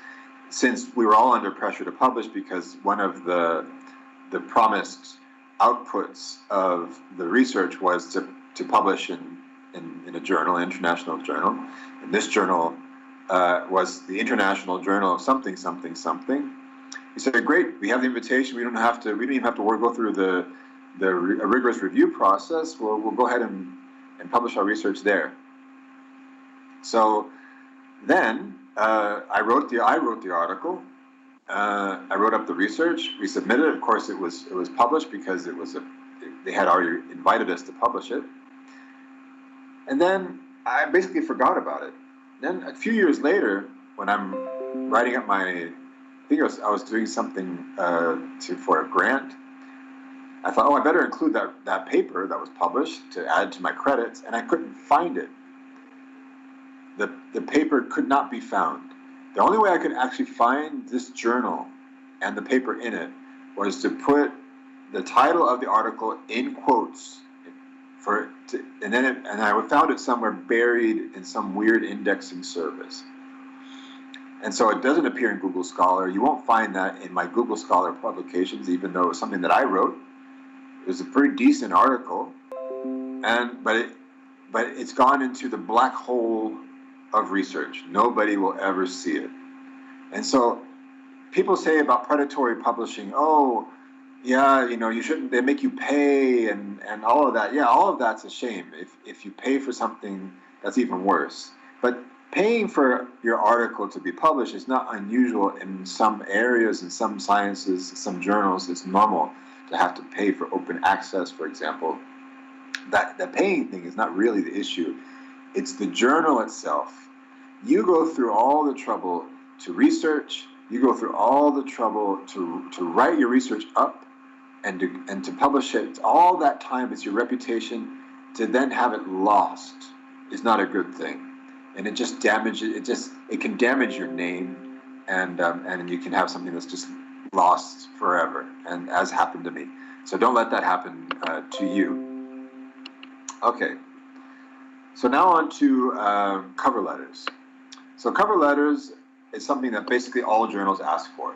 since we were all under pressure to publish, because one of the promised outputs of the research was to publish in a journal, an international journal. And this journal was the International Journal of something, something, something. He said, "Great, we have the invitation. We don't even have to go through a rigorous review process. We'll go ahead and publish our research there." So then I wrote the article. I wrote up the research. We submitted it. Of course, it was published because they had already invited us to publish it. And then I basically forgot about it. Then a few years later, when I'm writing up I was doing something for a grant, I thought, I better include that paper that was published to add to my credits, and I couldn't find it. The paper could not be found. The only way I could actually find this journal and the paper in it was to put the title of the article in quotes, and I found it somewhere buried in some weird indexing service. And so it doesn't appear in Google Scholar. You won't find that in my Google Scholar publications, even though it was something that I wrote. It was a pretty decent article, but it's gone into the black hole of research. Nobody will ever see it. And so people say about predatory publishing, "Oh, yeah, you shouldn't, they make you pay," and all of that. Yeah, all of that's a shame. If you pay for something, that's even worse. But paying for your article to be published is not unusual in some areas, in some sciences, some journals. It's normal to have to pay for open access, for example. The paying thing is not really the issue. It's the journal itself. You go through all the trouble to research. You go through all the trouble to write your research up and to publish it. It's all that time. It's your reputation. To then have it lost is not a good thing, and it just damages. It can damage your name, and you can have something that's just lost forever. And as happened to me. So don't let that happen to you. Okay. So now on to cover letters. So cover letters is something that basically all journals ask for.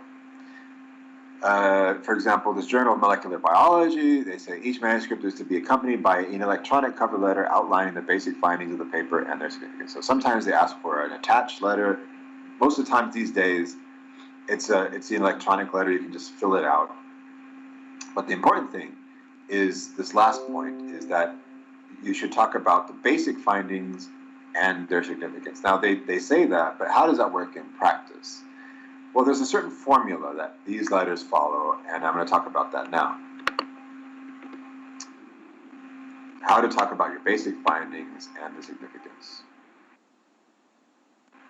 For example, this Journal of Molecular Biology, they say each manuscript is to be accompanied by an electronic cover letter outlining the basic findings of the paper and their significance. So sometimes they ask for an attached letter. Most of the times these days, it's the electronic letter. You can just fill it out. But the important thing is this last point, is that you should talk about the basic findings and their significance. Now, they say that, but how does that work in practice? Well, there's a certain formula that these letters follow, and I'm going to talk about that now. How to talk about your basic findings and the significance.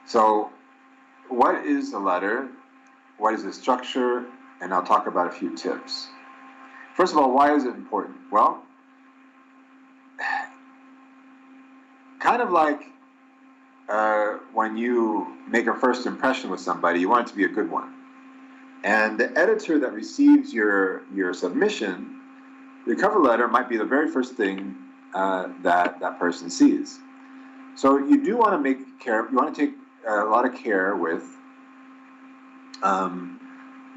So, what is a letter? What is the structure? And I'll talk about a few tips. First of all, why is it important? Well, kind of like when you make a first impression with somebody, you want it to be a good one. And the editor that receives your submission, your cover letter might be the very first thing that person sees. So you do want to you want to take a lot of care with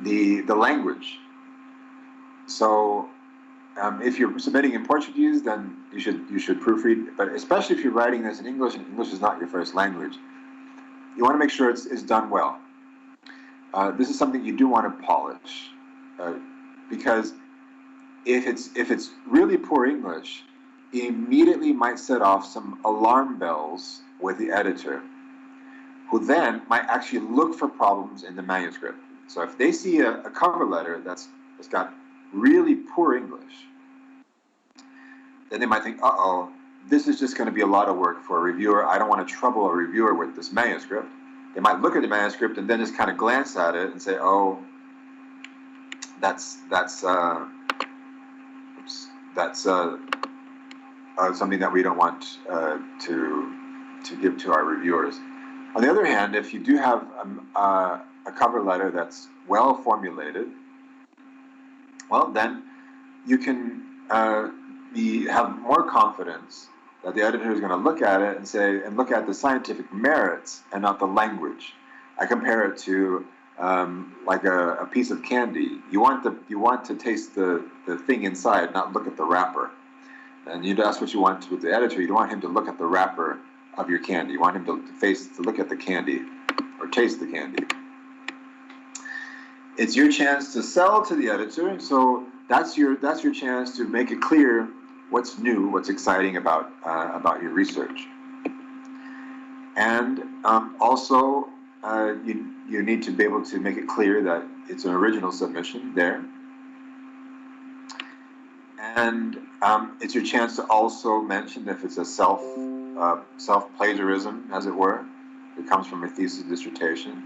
the language. So if you're submitting in Portuguese, then you should proofread. But especially if you're writing this in English, and English is not your first language, you want to make sure it's done well. This is something you do want to polish, because if it's really poor English, it immediately might set off some alarm bells with the editor, who then might actually look for problems in the manuscript. So if they see a cover letter that's got really poor English, then they might think, uh-oh, this is just going to be a lot of work for a reviewer. I don't want to trouble a reviewer with this manuscript. They might look at the manuscript and then just kind of glance at it and say, oh, that's something that we don't want to give to our reviewers. On the other hand, if you do have a cover letter that's well formulated, well, then you can have more confidence that the editor is going to look at it and look at the scientific merits and not the language. I compare it to like a piece of candy. You want to taste the thing inside, not look at the wrapper. And that's what you want with the editor. You don't want him to look at the wrapper of your candy. You want him to look at the candy or taste the candy. It's your chance to sell to the editor, so that's your chance to make it clear what's new, what's exciting about your research. And also, you need to be able to make it clear that it's an original submission there. And it's your chance to also mention if it's a self-plagiarism, as it were. It comes from a thesis dissertation.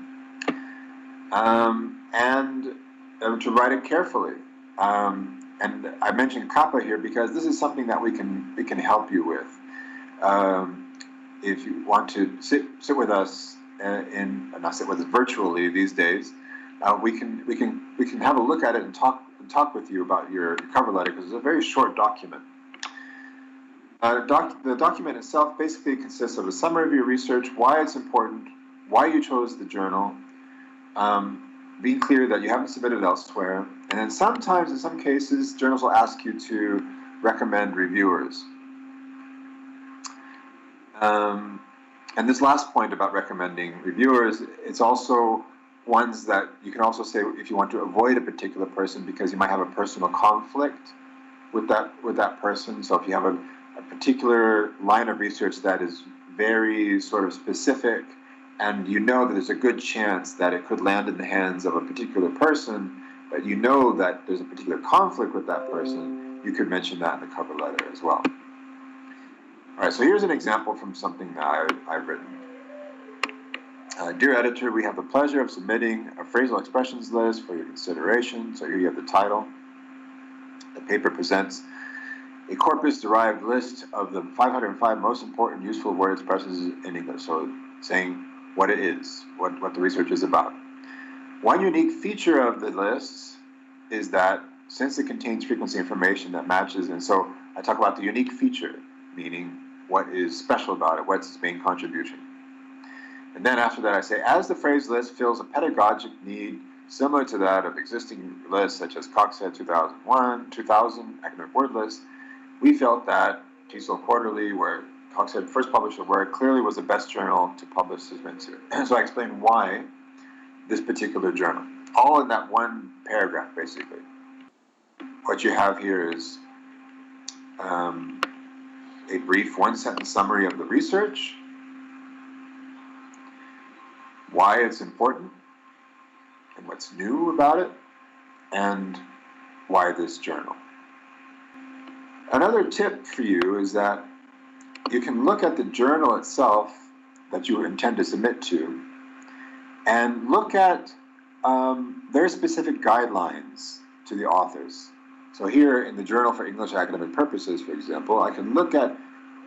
And to write it carefully. And I mentioned CAPA here because this is something that we can help you with. If you want to sit with us not sit with us virtually these days, we can have a look at it and talk with you about your cover letter, because it's a very short document. The document itself basically consists of a summary of your research, why it's important, why you chose the journal, being clear that you haven't submitted elsewhere, and then sometimes, in some cases, journals will ask you to recommend reviewers. And this last point about recommending reviewers, it's also ones that you can also say if you want to avoid a particular person because you might have a personal conflict with that person. So if you have a particular line of research that is very sort of specific, and you know that there's a good chance that it could land in the hands of a particular person, but you know that there's a particular conflict with that person, you could mention that in the cover letter as well. All right, so here's an example from something that I've written. Dear editor, we have the pleasure of submitting a phrasal expressions list for your consideration. So here you have the title. The paper presents a corpus-derived list of the 505 most important useful word expressions in English. So saying what it is, what the research is about. One unique feature of the list is that since it contains frequency information that matches, and so I talk about the unique feature, meaning what is special about it, what's its main contribution. And then after that I say, as the phrase list fills a pedagogic need similar to that of existing lists such as Coxhead 2000 academic word list, we felt that TESOL Quarterly, where Coxhead first published the work, clearly was the best journal to publish this into. So I explained why this particular journal, all in that one paragraph basically. What you have here is a brief one-sentence summary of the research, why it's important, and what's new about it, and why this journal. Another tip for you is that you can look at the journal itself that you intend to submit to and look at their specific guidelines to the authors. So here in the Journal for English Academic Purposes, for example, I can look at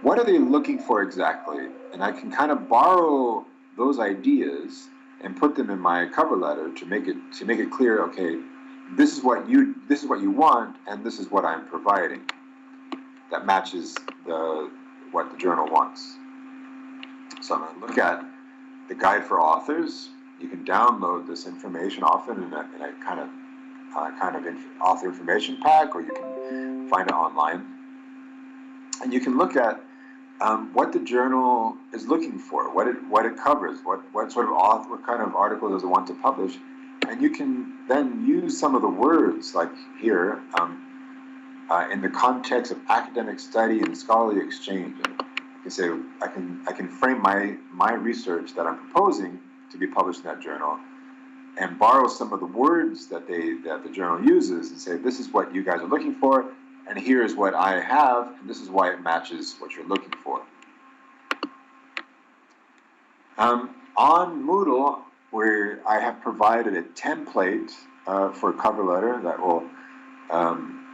what are they looking for exactly, and I can kind of borrow those ideas and put them in my cover letter to make it clear. Okay, this is what you want, and this is what I'm providing. That matches what the journal wants. So I'm going to look at the guide for authors. You can download this information often in a kind of author information pack, or you can find it online. And you can look at what the journal is looking for, what it covers, what kind of article does it want to publish, and you can then use some of the words like here in the context of academic study and scholarly exchange. I can say I can frame my research that I'm proposing to be published in that journal, and borrow some of the words that the journal uses and say, this is what you guys are looking for, and here's what I have, and this is why it matches what you're looking for. On Moodle, where I have provided a template for a cover letter that will,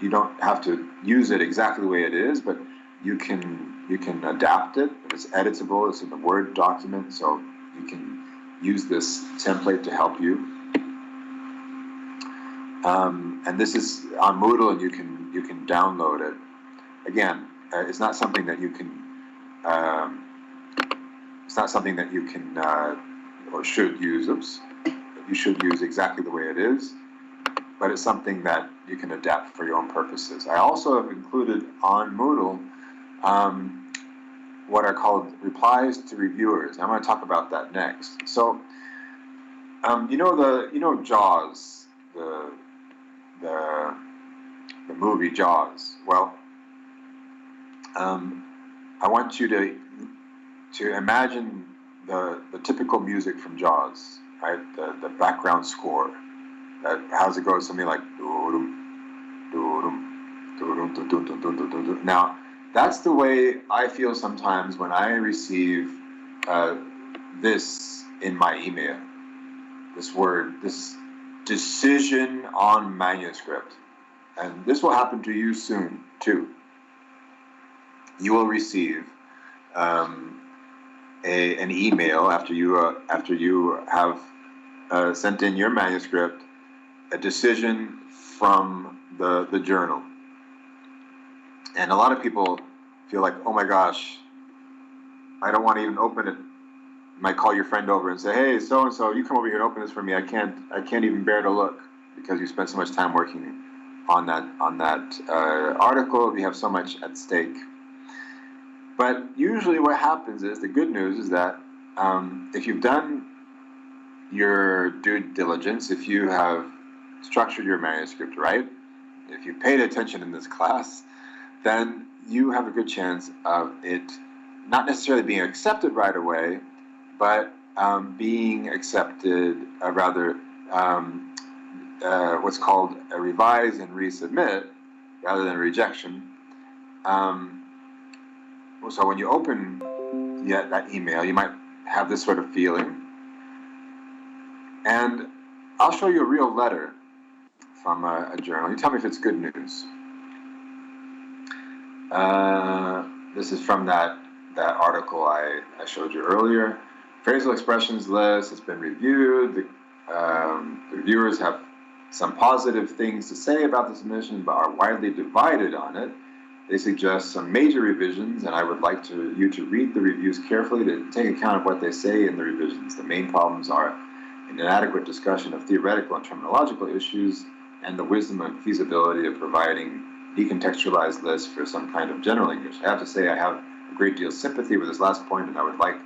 you don't have to use it exactly the way it is, but you can adapt it. It's editable, it's in the Word document, so you can use this template to help you. And this is on Moodle, and you can download it. Again, it's not something that you can or should use. You should use exactly the way it is, but it's something that you can adapt for your own purposes. I also have included on Moodle what are called replies to reviewers. I'm going to talk about that next. So, you know Jaws, the movie Jaws. Well, I want you to imagine the typical music from Jaws, right? The background score. How's it go? Something like doo-dum, doo-dum, doo-dum, doo-dum, doo-dum, doo-dum, doo-dum. Now, that's the way I feel sometimes when I receive this in my email. This word, this decision on manuscript. And this will happen to you soon, too. You will receive an email after you have sent in your manuscript, a decision from the journal. And a lot of people feel like, oh my gosh, I don't want to even open it. You might call your friend over and say, hey, so-and-so, you come over here and open this for me. I can't even bear to look because you spent so much time working on that article. You have so much at stake. But usually what happens is, the good news is that if you've done your due diligence, if you have structured your manuscript right, if you paid attention in this class, then you have a good chance of it not necessarily being accepted right away, but being accepted, what's called a revise and resubmit, rather than rejection. So when you open that email, you might have this sort of feeling. And I'll show you a real letter from a journal. You tell me if it's good news. This is from that article I showed you earlier. Phrasal expressions list has been reviewed. The reviewers have some positive things to say about the submission, but are widely divided on it. They suggest some major revisions, and I would like you to read the reviews carefully to take account of what they say in the revisions. The main problems are an inadequate discussion of theoretical and terminological issues, and the wisdom and feasibility of providing decontextualized lists for some kind of general English. I have to say I have a great deal of sympathy with this last point, and I would like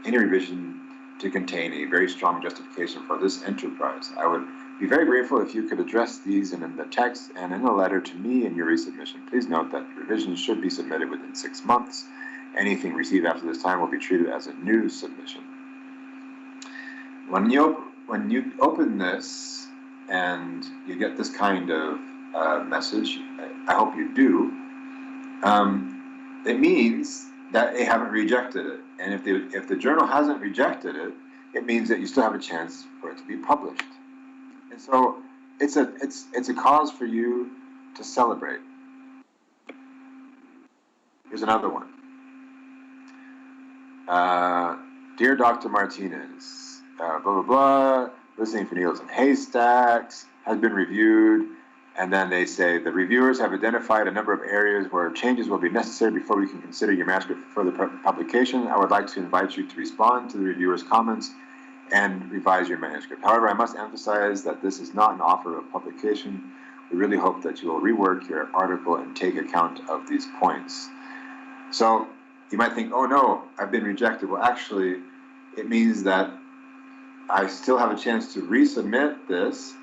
any revision to contain a very strong justification for this enterprise. I would be very grateful if you could address these in the text and in a letter to me in your resubmission. Please note that revisions should be submitted within 6 months. Anything received after this time will be treated as a new submission. When you open this and you get this kind of message, I hope you do, it means that they haven't rejected it. And if the journal hasn't rejected it, it means that you still have a chance for it to be published. And so it's a cause for you to celebrate. Here's another one. Dear Dr. Martinez, blah, blah, blah, listening for needles and haystacks has been reviewed. And then they say, the reviewers have identified a number of areas where changes will be necessary before we can consider your manuscript for further publication. I would like to invite you to respond to the reviewers' comments and revise your manuscript. However, I must emphasize that this is not an offer of publication. We really hope that you will rework your article and take account of these points. So you might think, oh no, I've been rejected. Well, actually, it means that I still have a chance to resubmit this,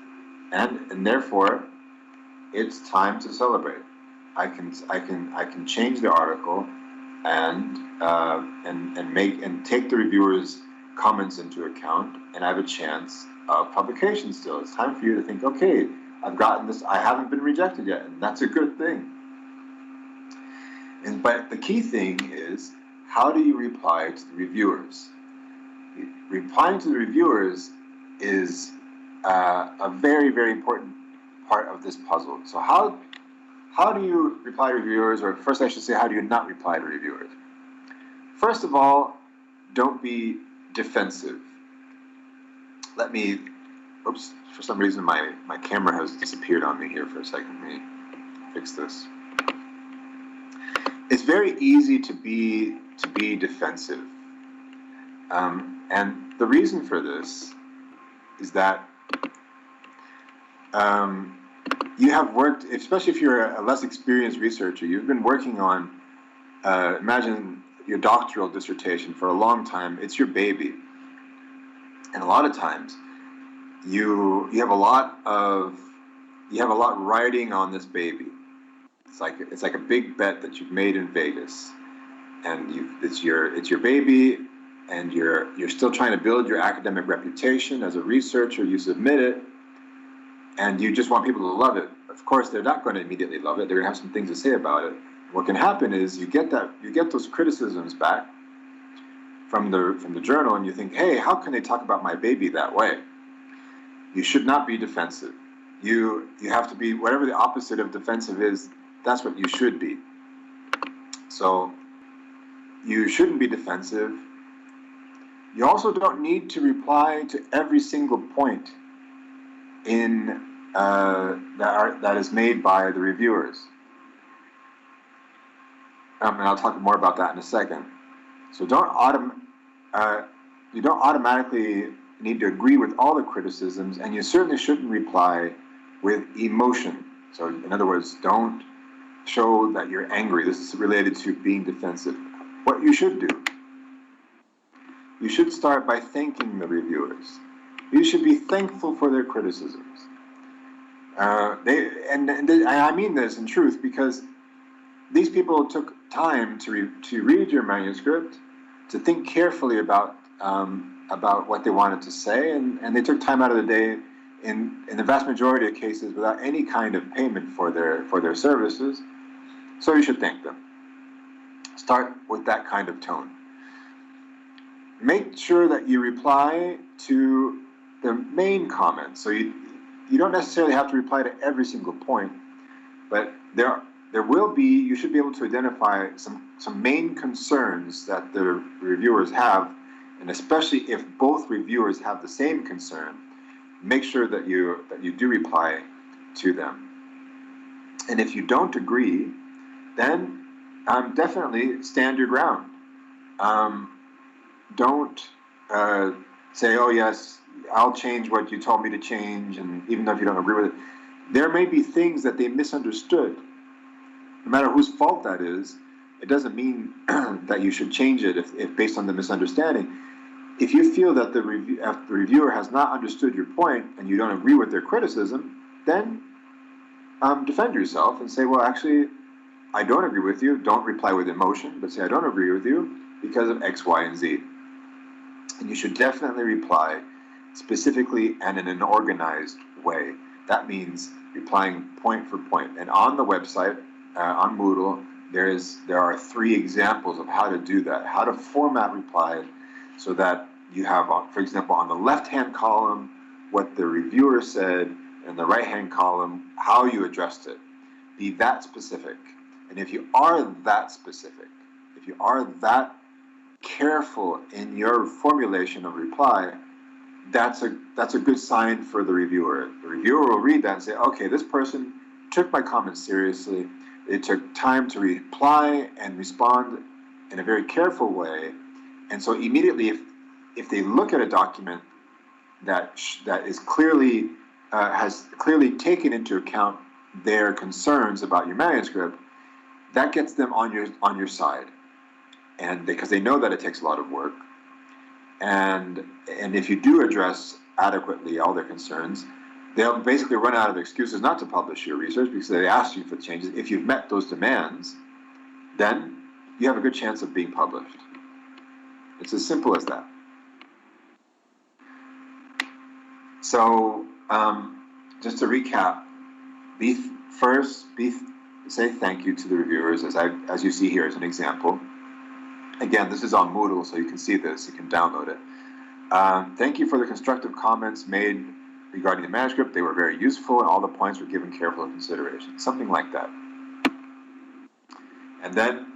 and therefore, it's time to celebrate. I can change the article and take the reviewers' comments into account, and I have a chance of publication still. It's time for you to think, okay, I've gotten this, I haven't been rejected yet, and that's a good thing. But the key thing is, how do you reply to the reviewers? Replying to the reviewers is a very, very important part of this puzzle. So how do you reply to reviewers, or first I should say, how do you not reply to reviewers? First of all, don't be defensive. Oops, for some reason my camera has disappeared on me here for a second. Let me fix this. It's very easy to be defensive. And the reason for this is that you have worked, especially if you're a less experienced researcher, you've been working on, imagine your doctoral dissertation for a long time. It's your baby. And a lot of times, you have a lot riding on this baby. It's like a big bet that you've made in Vegas, and it's your baby, and you're still trying to build your academic reputation as a researcher. You submit it, and you just want people to love it. Of course, they're not going to immediately love it. They're going to have some things to say about it. What can happen is you get those criticisms back from the journal, and you think, hey, how can they talk about my baby that way? You should not be defensive. You have to be, whatever the opposite of defensive is, that's what you should be. So you shouldn't be defensive. You also don't need to reply to every single point in that is made by the reviewers. And I'll talk more about that in a second. So you don't automatically need to agree with all the criticisms, and you certainly shouldn't reply with emotion. So in other words, don't show that you're angry. This is related to being defensive. What you should do, you should start by thanking the reviewers. You should be thankful for their criticisms. I mean this in truth, because these people took time to read your manuscript, to think carefully about what they wanted to say, and they took time out of the day in the vast majority of cases without any kind of payment for their services. So you should thank them. Start with that kind of tone. Make sure that you reply to the main comments. So you don't necessarily have to reply to every single point, but you should be able to identify some main concerns that the reviewers have, and especially if both reviewers have the same concern, make sure that you do reply to them. And if you don't agree, then definitely stand your ground. Don't say, oh yes, I'll change what you told me to change, and even though if you don't agree with it, there may be things that they misunderstood. No matter whose fault that is, it doesn't mean that you should change it if based on the misunderstanding. If you feel that the reviewer has not understood your point and you don't agree with their criticism, then defend yourself and say, well, actually, I don't agree with you. Don't reply with emotion, but say, I don't agree with you because of X, Y, and Z. And you should definitely reply specifically and in an organized way. That means replying point for point. And on the website, on Moodle, there are 3 examples of how to do that, how to format reply so that you have, for example, on the left-hand column, what the reviewer said, and the right-hand column, how you addressed it. Be that specific. And if you are that specific, if you are that careful in your formulation of reply, that's a good sign for the reviewer. The reviewer will read that and say, okay, this person took my comments seriously. They took time to reply and respond in a very careful way. And so immediately, if they look at a document that is clearly has clearly taken into account their concerns about your manuscript, that gets them on your side, and because they know that it takes a lot of work, and if you do address adequately all their concerns, they'll basically run out of excuses not to publish your research because they asked you for changes. If you've met those demands, then you have a good chance of being published. It's as simple as that. So just to recap, say thank you to the reviewers, as you see here as an example. Again, this is on Moodle, so you can see this, you can download it. Thank you for the constructive comments made regarding the manuscript. They were very useful, and all the points were given careful consideration. Something like that. And then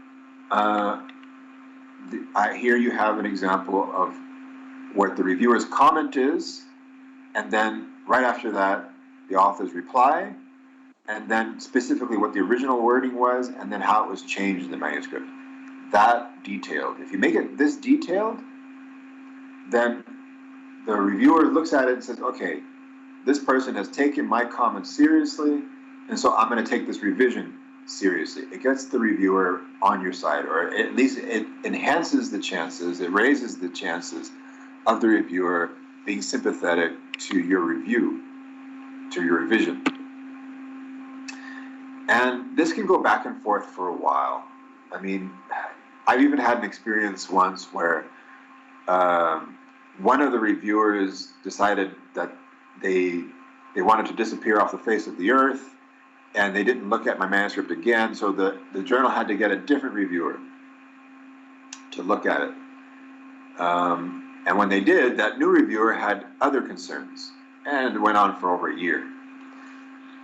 here you have an example of what the reviewer's comment is, and then right after that, the author's reply, and then specifically what the original wording was, and then how it was changed in the manuscript. That detailed. If you make it this detailed, then the reviewer looks at it and says, okay, this person has taken my comments seriously, and so I'm going to take this revision seriously. It gets the reviewer on your side, or at least it enhances the chances, it raises the chances of the reviewer being sympathetic to your review, to your revision. And this can go back and forth for a while. I mean, I've even had an experience once where one of the reviewers decided that they wanted to disappear off the face of the earth, and they didn't look at my manuscript again, so the journal had to get a different reviewer to look at it. And when they did, that new reviewer had other concerns, and it went on for over a year.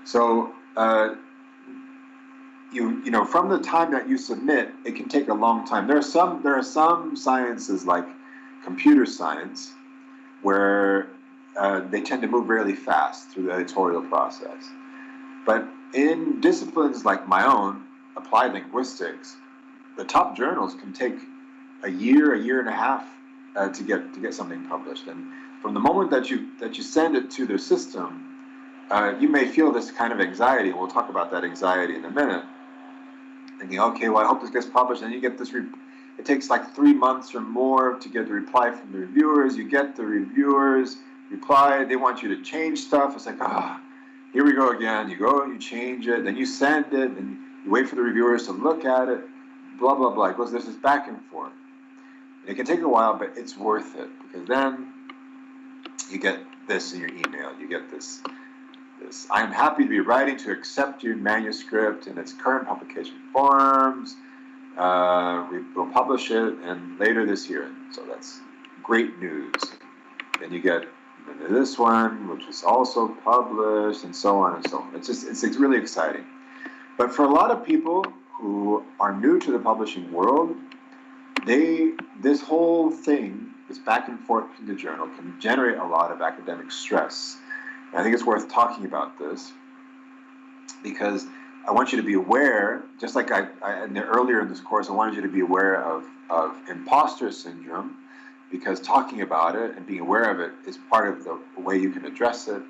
So, you know, from the time that you submit, it can take a long time. There are some sciences like computer science where they tend to move really fast through the editorial process. But in disciplines like my own, applied linguistics, the top journals can take a year and a half to get something published. And from the moment that you send it to their system, you may feel this kind of anxiety. We'll talk about that anxiety in a minute. Thinking, okay, well, I hope this gets published, and you get this. It takes like 3 months or more to get the reply from the reviewers. You get the reviewers reply. They want you to change stuff. It's like, here we go again. You go and you change it, then you send it, and you wait for the reviewers to look at it. Blah blah blah. It goes. There's this back and forth. And it can take a while, but it's worth it, because then you get this in your email. You get this. I am happy to be writing to accept your manuscript in its current publication forms. We will publish it and later this year. So that's great news. Then you get this one, which is also published, and so on and so on. It's really exciting. But for a lot of people who are new to the publishing world, this whole thing, this back and forth in the journal, can generate a lot of academic stress. I think it's worth talking about this because I want you to be aware, just like earlier in this course, I wanted you to be aware of imposter syndrome, because talking about it and being aware of it is part of the way you can address it.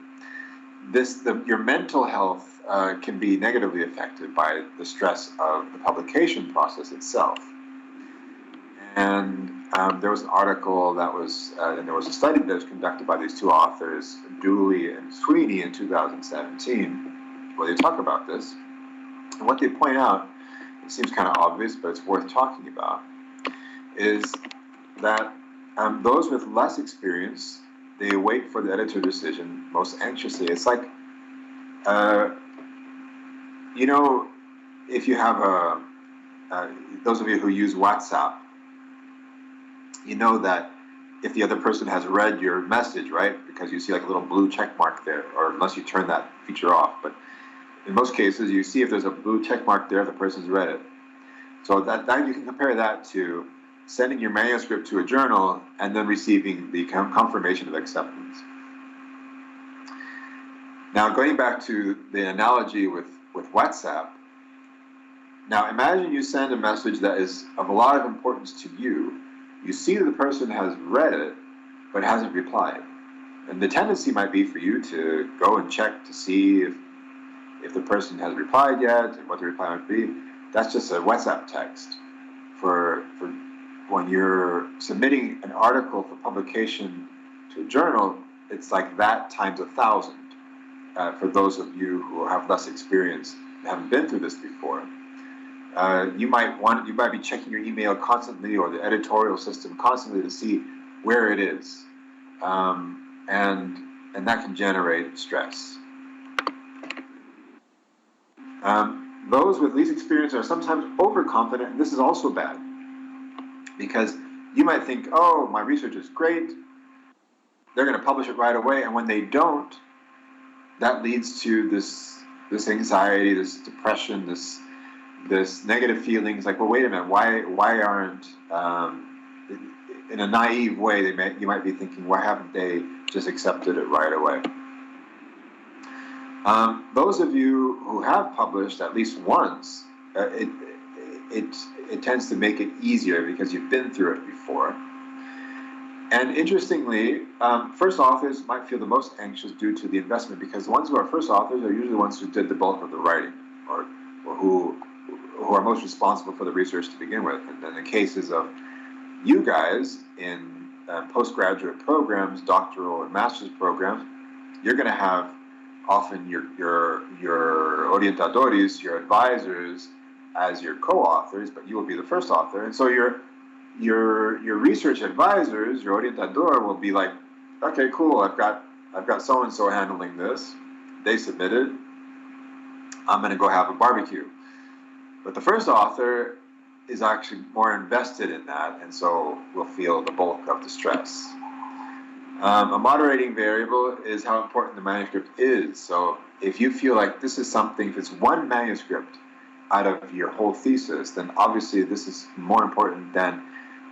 Your mental health can be negatively affected by the stress of the publication process itself. And there was an article that was, and there was a study that was conducted by these two authors, Dooley and Sweeney, in 2017, where they talk about this. And what they point out, it seems kind of obvious, but it's worth talking about, is that those with less experience, they wait for the editor decision most anxiously. It's like, you know, if you have those of you who use WhatsApp, you know that if the other person has read your message, right, because you see like a little blue check mark there, or unless you turn that feature off, but in most cases you see if there's a blue check mark there, the person's read it. So that you can compare that to sending your manuscript to a journal and then receiving the confirmation of acceptance. Now, going back to the analogy with WhatsApp, now imagine you send a message that is of a lot of importance to you. You see that the person has read it, but hasn't replied. And the tendency might be for you to go and check to see if the person has replied yet and what the reply might be. That's just a WhatsApp text. For when you're submitting an article for publication to a journal, it's like that times 1,000. For those of you who have less experience and haven't been through this before. You might be checking your email constantly, or the editorial system constantly, to see where it is, and that can generate stress. Those with least experience are sometimes overconfident, and this is also bad, because you might think, oh, my research is great, they're going to publish it right away, and when they don't, that leads to this anxiety, this depression, this negative feelings, like, well, wait a minute, why aren't, in a naive way, you might be thinking, why haven't they just accepted it right away? Those of you who have published at least once, it tends to make it easier because you've been through it before. And interestingly, first authors might feel the most anxious due to the investment, because the ones who are first authors are usually the ones who did the bulk of the writing, or who are most responsible for the research to begin with. And in the cases of you guys in postgraduate programs, doctoral and master's programs, you're going to have often your orientadores, your advisors, as your co-authors, but you will be the first author. And so your research advisors, your orientador, will be like, okay, cool, I've got so-and-so handling this. They submitted. I'm going to go have a barbecue. But the first author is actually more invested in that, and so will feel the bulk of the stress. A moderating variable is how important the manuscript is. So if you feel like this is something, if it's one manuscript out of your whole thesis, then obviously this is more important than,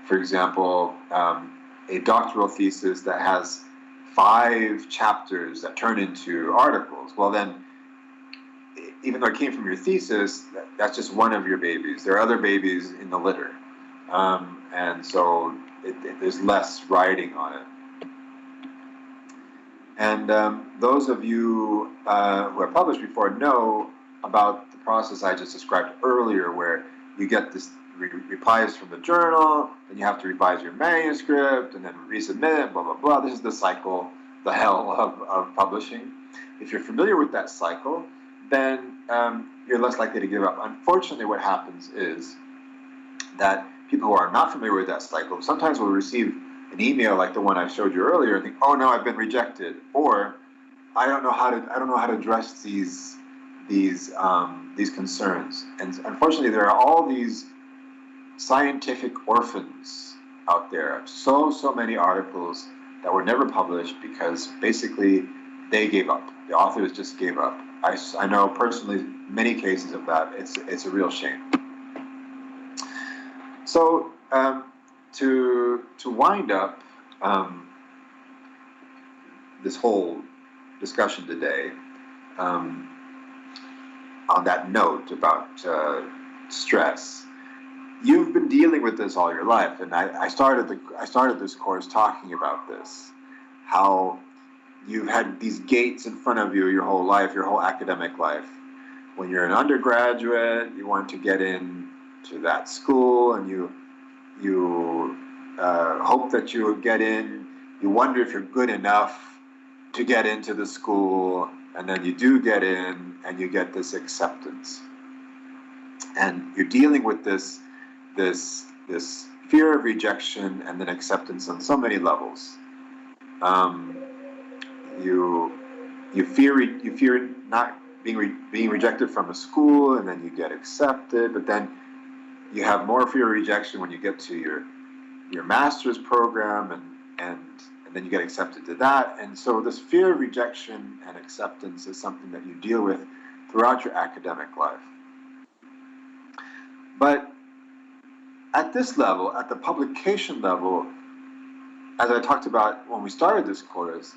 for example, a doctoral thesis that has 5 chapters that turn into articles. Well then, even though it came from your thesis, that's just one of your babies. There are other babies in the litter. And so there's less writing on it. And those of you who have published before know about the process I just described earlier, where you get this replies from the journal, then you have to revise your manuscript, and then resubmit it, blah, blah, blah. This is the cycle, the hell of publishing. If you're familiar with that cycle, then you're less likely to give up. Unfortunately, what happens is that people who are not familiar with that cycle sometimes will receive an email like the one I showed you earlier and think, oh no, I've been rejected, or I don't know how to address these concerns. And unfortunately, there are all these scientific orphans out there. So many articles that were never published because basically they gave up. The authors just gave up. I know personally many cases of that. It's a real shame. So to wind up this whole discussion today, on that note about stress, you've been dealing with this all your life, and I started this course talking about this, how you've had these gates in front of you your whole life, your whole academic life. When you're an undergraduate, you want to get into that school, and you hope that you will get in. You wonder if you're good enough to get into the school, and then you do get in, and you get this acceptance. And you're dealing with this fear of rejection and then acceptance on so many levels. You fear not being rejected from a school, and then you get accepted, but then you have more fear of rejection when you get to your master's program, and then you get accepted to that. And so this fear of rejection and acceptance is something that you deal with throughout your academic life. But at this level, at the publication level, as I talked about when we started this course,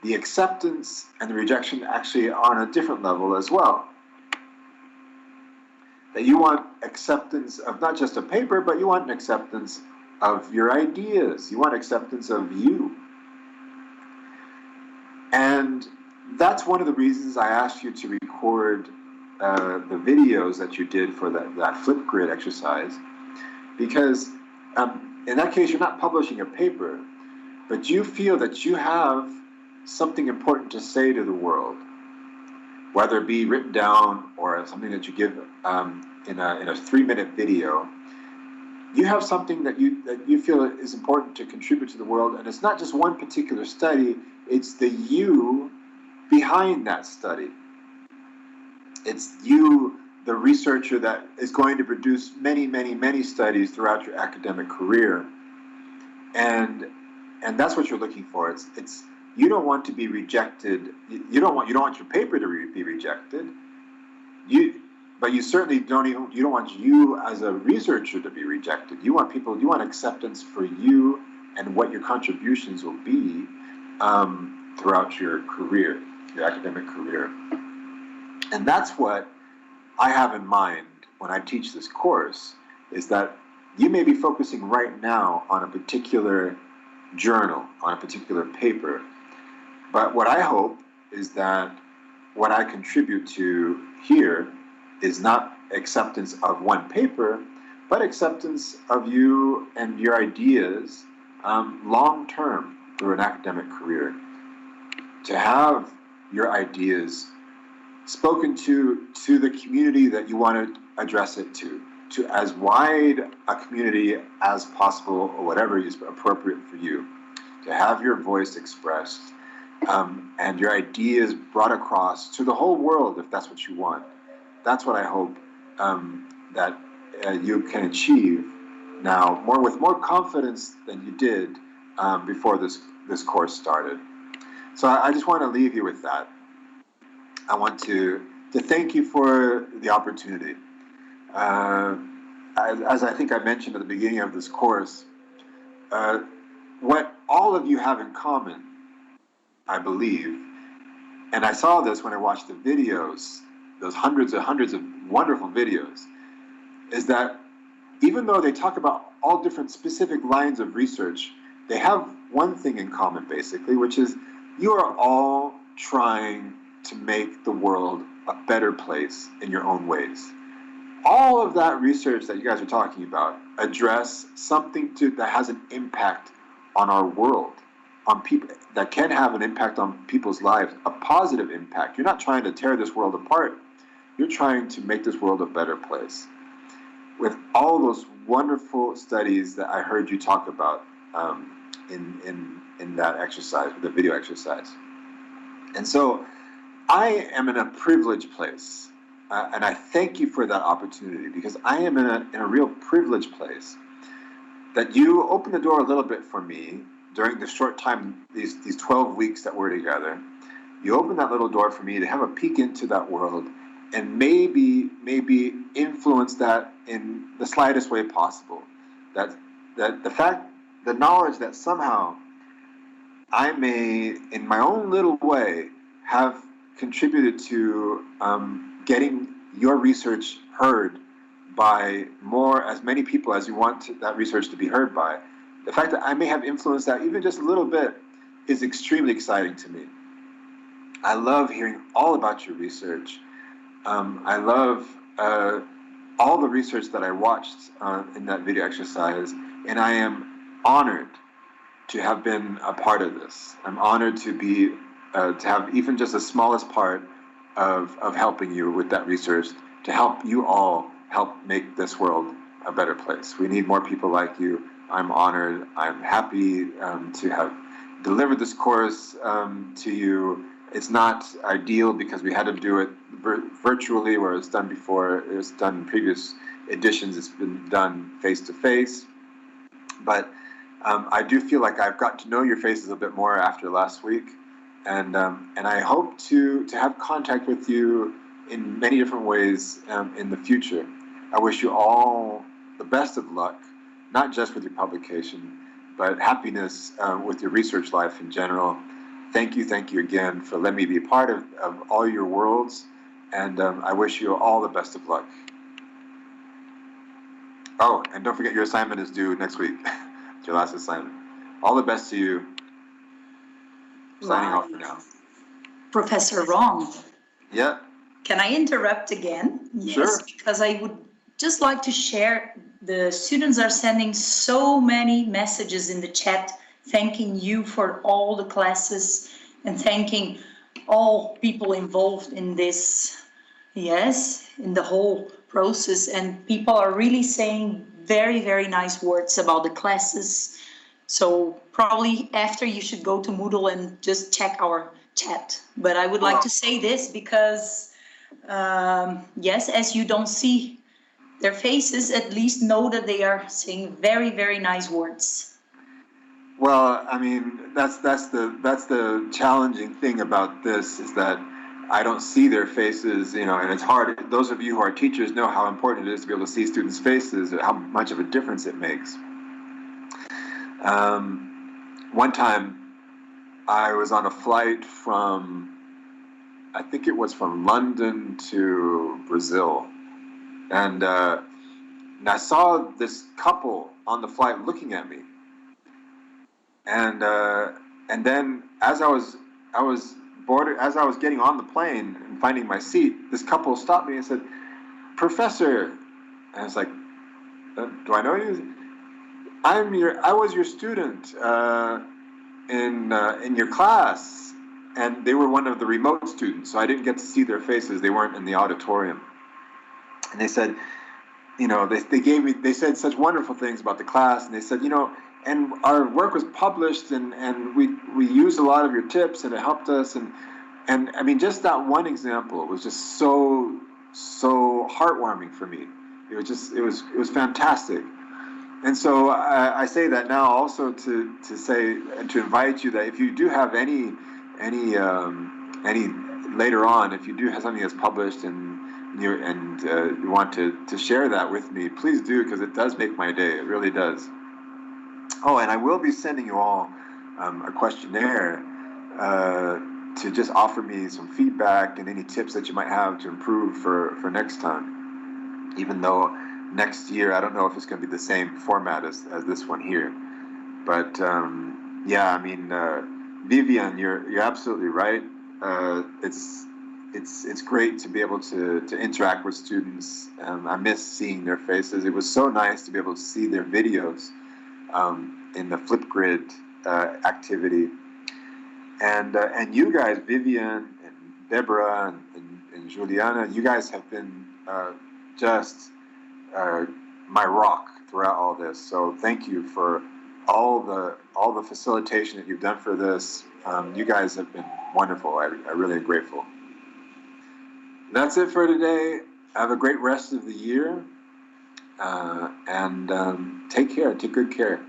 the acceptance and the rejection actually are on a different level as well. That you want acceptance of not just a paper, but you want an acceptance of your ideas. You want acceptance of you. And that's one of the reasons I asked you to record the videos that you did for that Flipgrid exercise, because in that case, you're not publishing a paper, but you feel that you have something important to say to the world, whether it be written down or something that you give in a 3-minute video. You have something that you feel is important to contribute to the world, and it's not just one particular study, it's the you behind that study. It's you, the researcher that is going to produce many, many, many studies throughout your academic career. And that's what you're looking for. It's you don't want to be rejected. You don't want your paper to be rejected. But you certainly you don't want you as a researcher to be rejected. You want acceptance for you and what your contributions will be throughout your career, your academic career. And that's what I have in mind when I teach this course, is that you may be focusing right now on a particular journal, on a particular paper. But what I hope is that what I contribute to here is not acceptance of one paper, but acceptance of you and your ideas long-term through an academic career. To have your ideas spoken to the community that you want to address it to as wide a community as possible, or whatever is appropriate for you. To have your voice expressed and your ideas brought across to the whole world, if that's what you want. That's what I hope that you can achieve now, with more confidence than you did before this course started. So I just want to leave you with that. I want to thank you for the opportunity. As I think I mentioned at the beginning of this course, what all of you have in common, I believe, and I saw this when I watched the videos, those hundreds and hundreds of wonderful videos, is that even though they talk about all different specific lines of research, they have one thing in common, basically, which is you are all trying to make the world a better place in your own ways. All of that research that you guys are talking about address something that has an impact on our world, on people, that can have an impact on people's lives, a positive impact. You're not trying to tear this world apart. You're trying to make this world a better place. With all those wonderful studies that I heard you talk about in that exercise, the video exercise. And so I am in a privileged place, and I thank you for that opportunity, because I am in a real privileged place that you opened the door a little bit for me during the short time, these 12 weeks that we're together. You opened that little door for me to have a peek into that world and maybe influence that in the slightest way possible. That the knowledge that somehow I may, in my own little way, have contributed to getting your research heard by as many people as you want that research to be heard by. The fact that I may have influenced that even just a little bit is extremely exciting to me. I love hearing all about your research. I love all the research that I watched in that video exercise, and I am honored to have been a part of this. I'm honored to be to have even just the smallest part of helping you with that research, to help you all help make this world a better place. We need more people like you. I'm honored. I'm happy to have delivered this course to you. It's not ideal because we had to do it virtually, where it's done before. It was done in previous editions. It's been done face-to-face. But I do feel like I've got to know your faces a bit more after last week. And I hope to have contact with you in many different ways in the future. I wish you all the best of luck, not just with your publication, but happiness with your research life in general. Thank you again for letting me be a part of all your worlds, and I wish you all the best of luck. Oh, and don't forget your assignment is due next week. It's your last assignment. All the best to you. Signing off for now. Professor Ron. Yeah. Can I interrupt again? Yes, sure. Because I would just like to share, the students are sending so many messages in the chat, thanking you for all the classes and thanking all people involved in this, yes, in the whole process. And people are really saying very, very nice words about the classes. So probably after you should go to Moodle and just check our chat. But I would like to say this because, yes, as you don't see their faces, at least know that they are saying very, very nice words. Well, I mean, that's the challenging thing about this, is that I don't see their faces, you know, and it's hard. Those of you who are teachers know how important it is to be able to see students' faces, how much of a difference it makes. One time I was on a flight from, I think it was from London to Brazil, and I saw this couple on the flight looking at me, and then as I was getting on the plane and finding my seat, this couple stopped me and said, "Professor," and I was like, "Do I know you?" I was your student in your class," and they were one of the remote students, so I didn't get to see their faces. They weren't in the auditorium, and they said, you know, they said such wonderful things about the class, and they said, you know, and our work was published, and we used a lot of your tips, and it helped us, and I mean, just that one example was just so heartwarming for me. It was fantastic. And so I say that now also to say and to invite you that if you do have any later on, if you do have something that's published and you want to share that with me, please do, because it does make my day. It really does. Oh, and I will be sending you all a questionnaire to just offer me some feedback and any tips that you might have to improve for next time, even though next year, I don't know if it's going to be the same format as this one here, but yeah, I mean, Vivian, you're absolutely right. It's great to be able to interact with students. I miss seeing their faces. It was so nice to be able to see their videos in the Flipgrid activity, and you guys, Vivian and Deborah and Juliana, you guys have been just my rock throughout all this. So thank you for all the facilitation that you've done for this. You guys have been wonderful. I really am grateful. That's it for today. Have a great rest of the year, and take care. Take good care.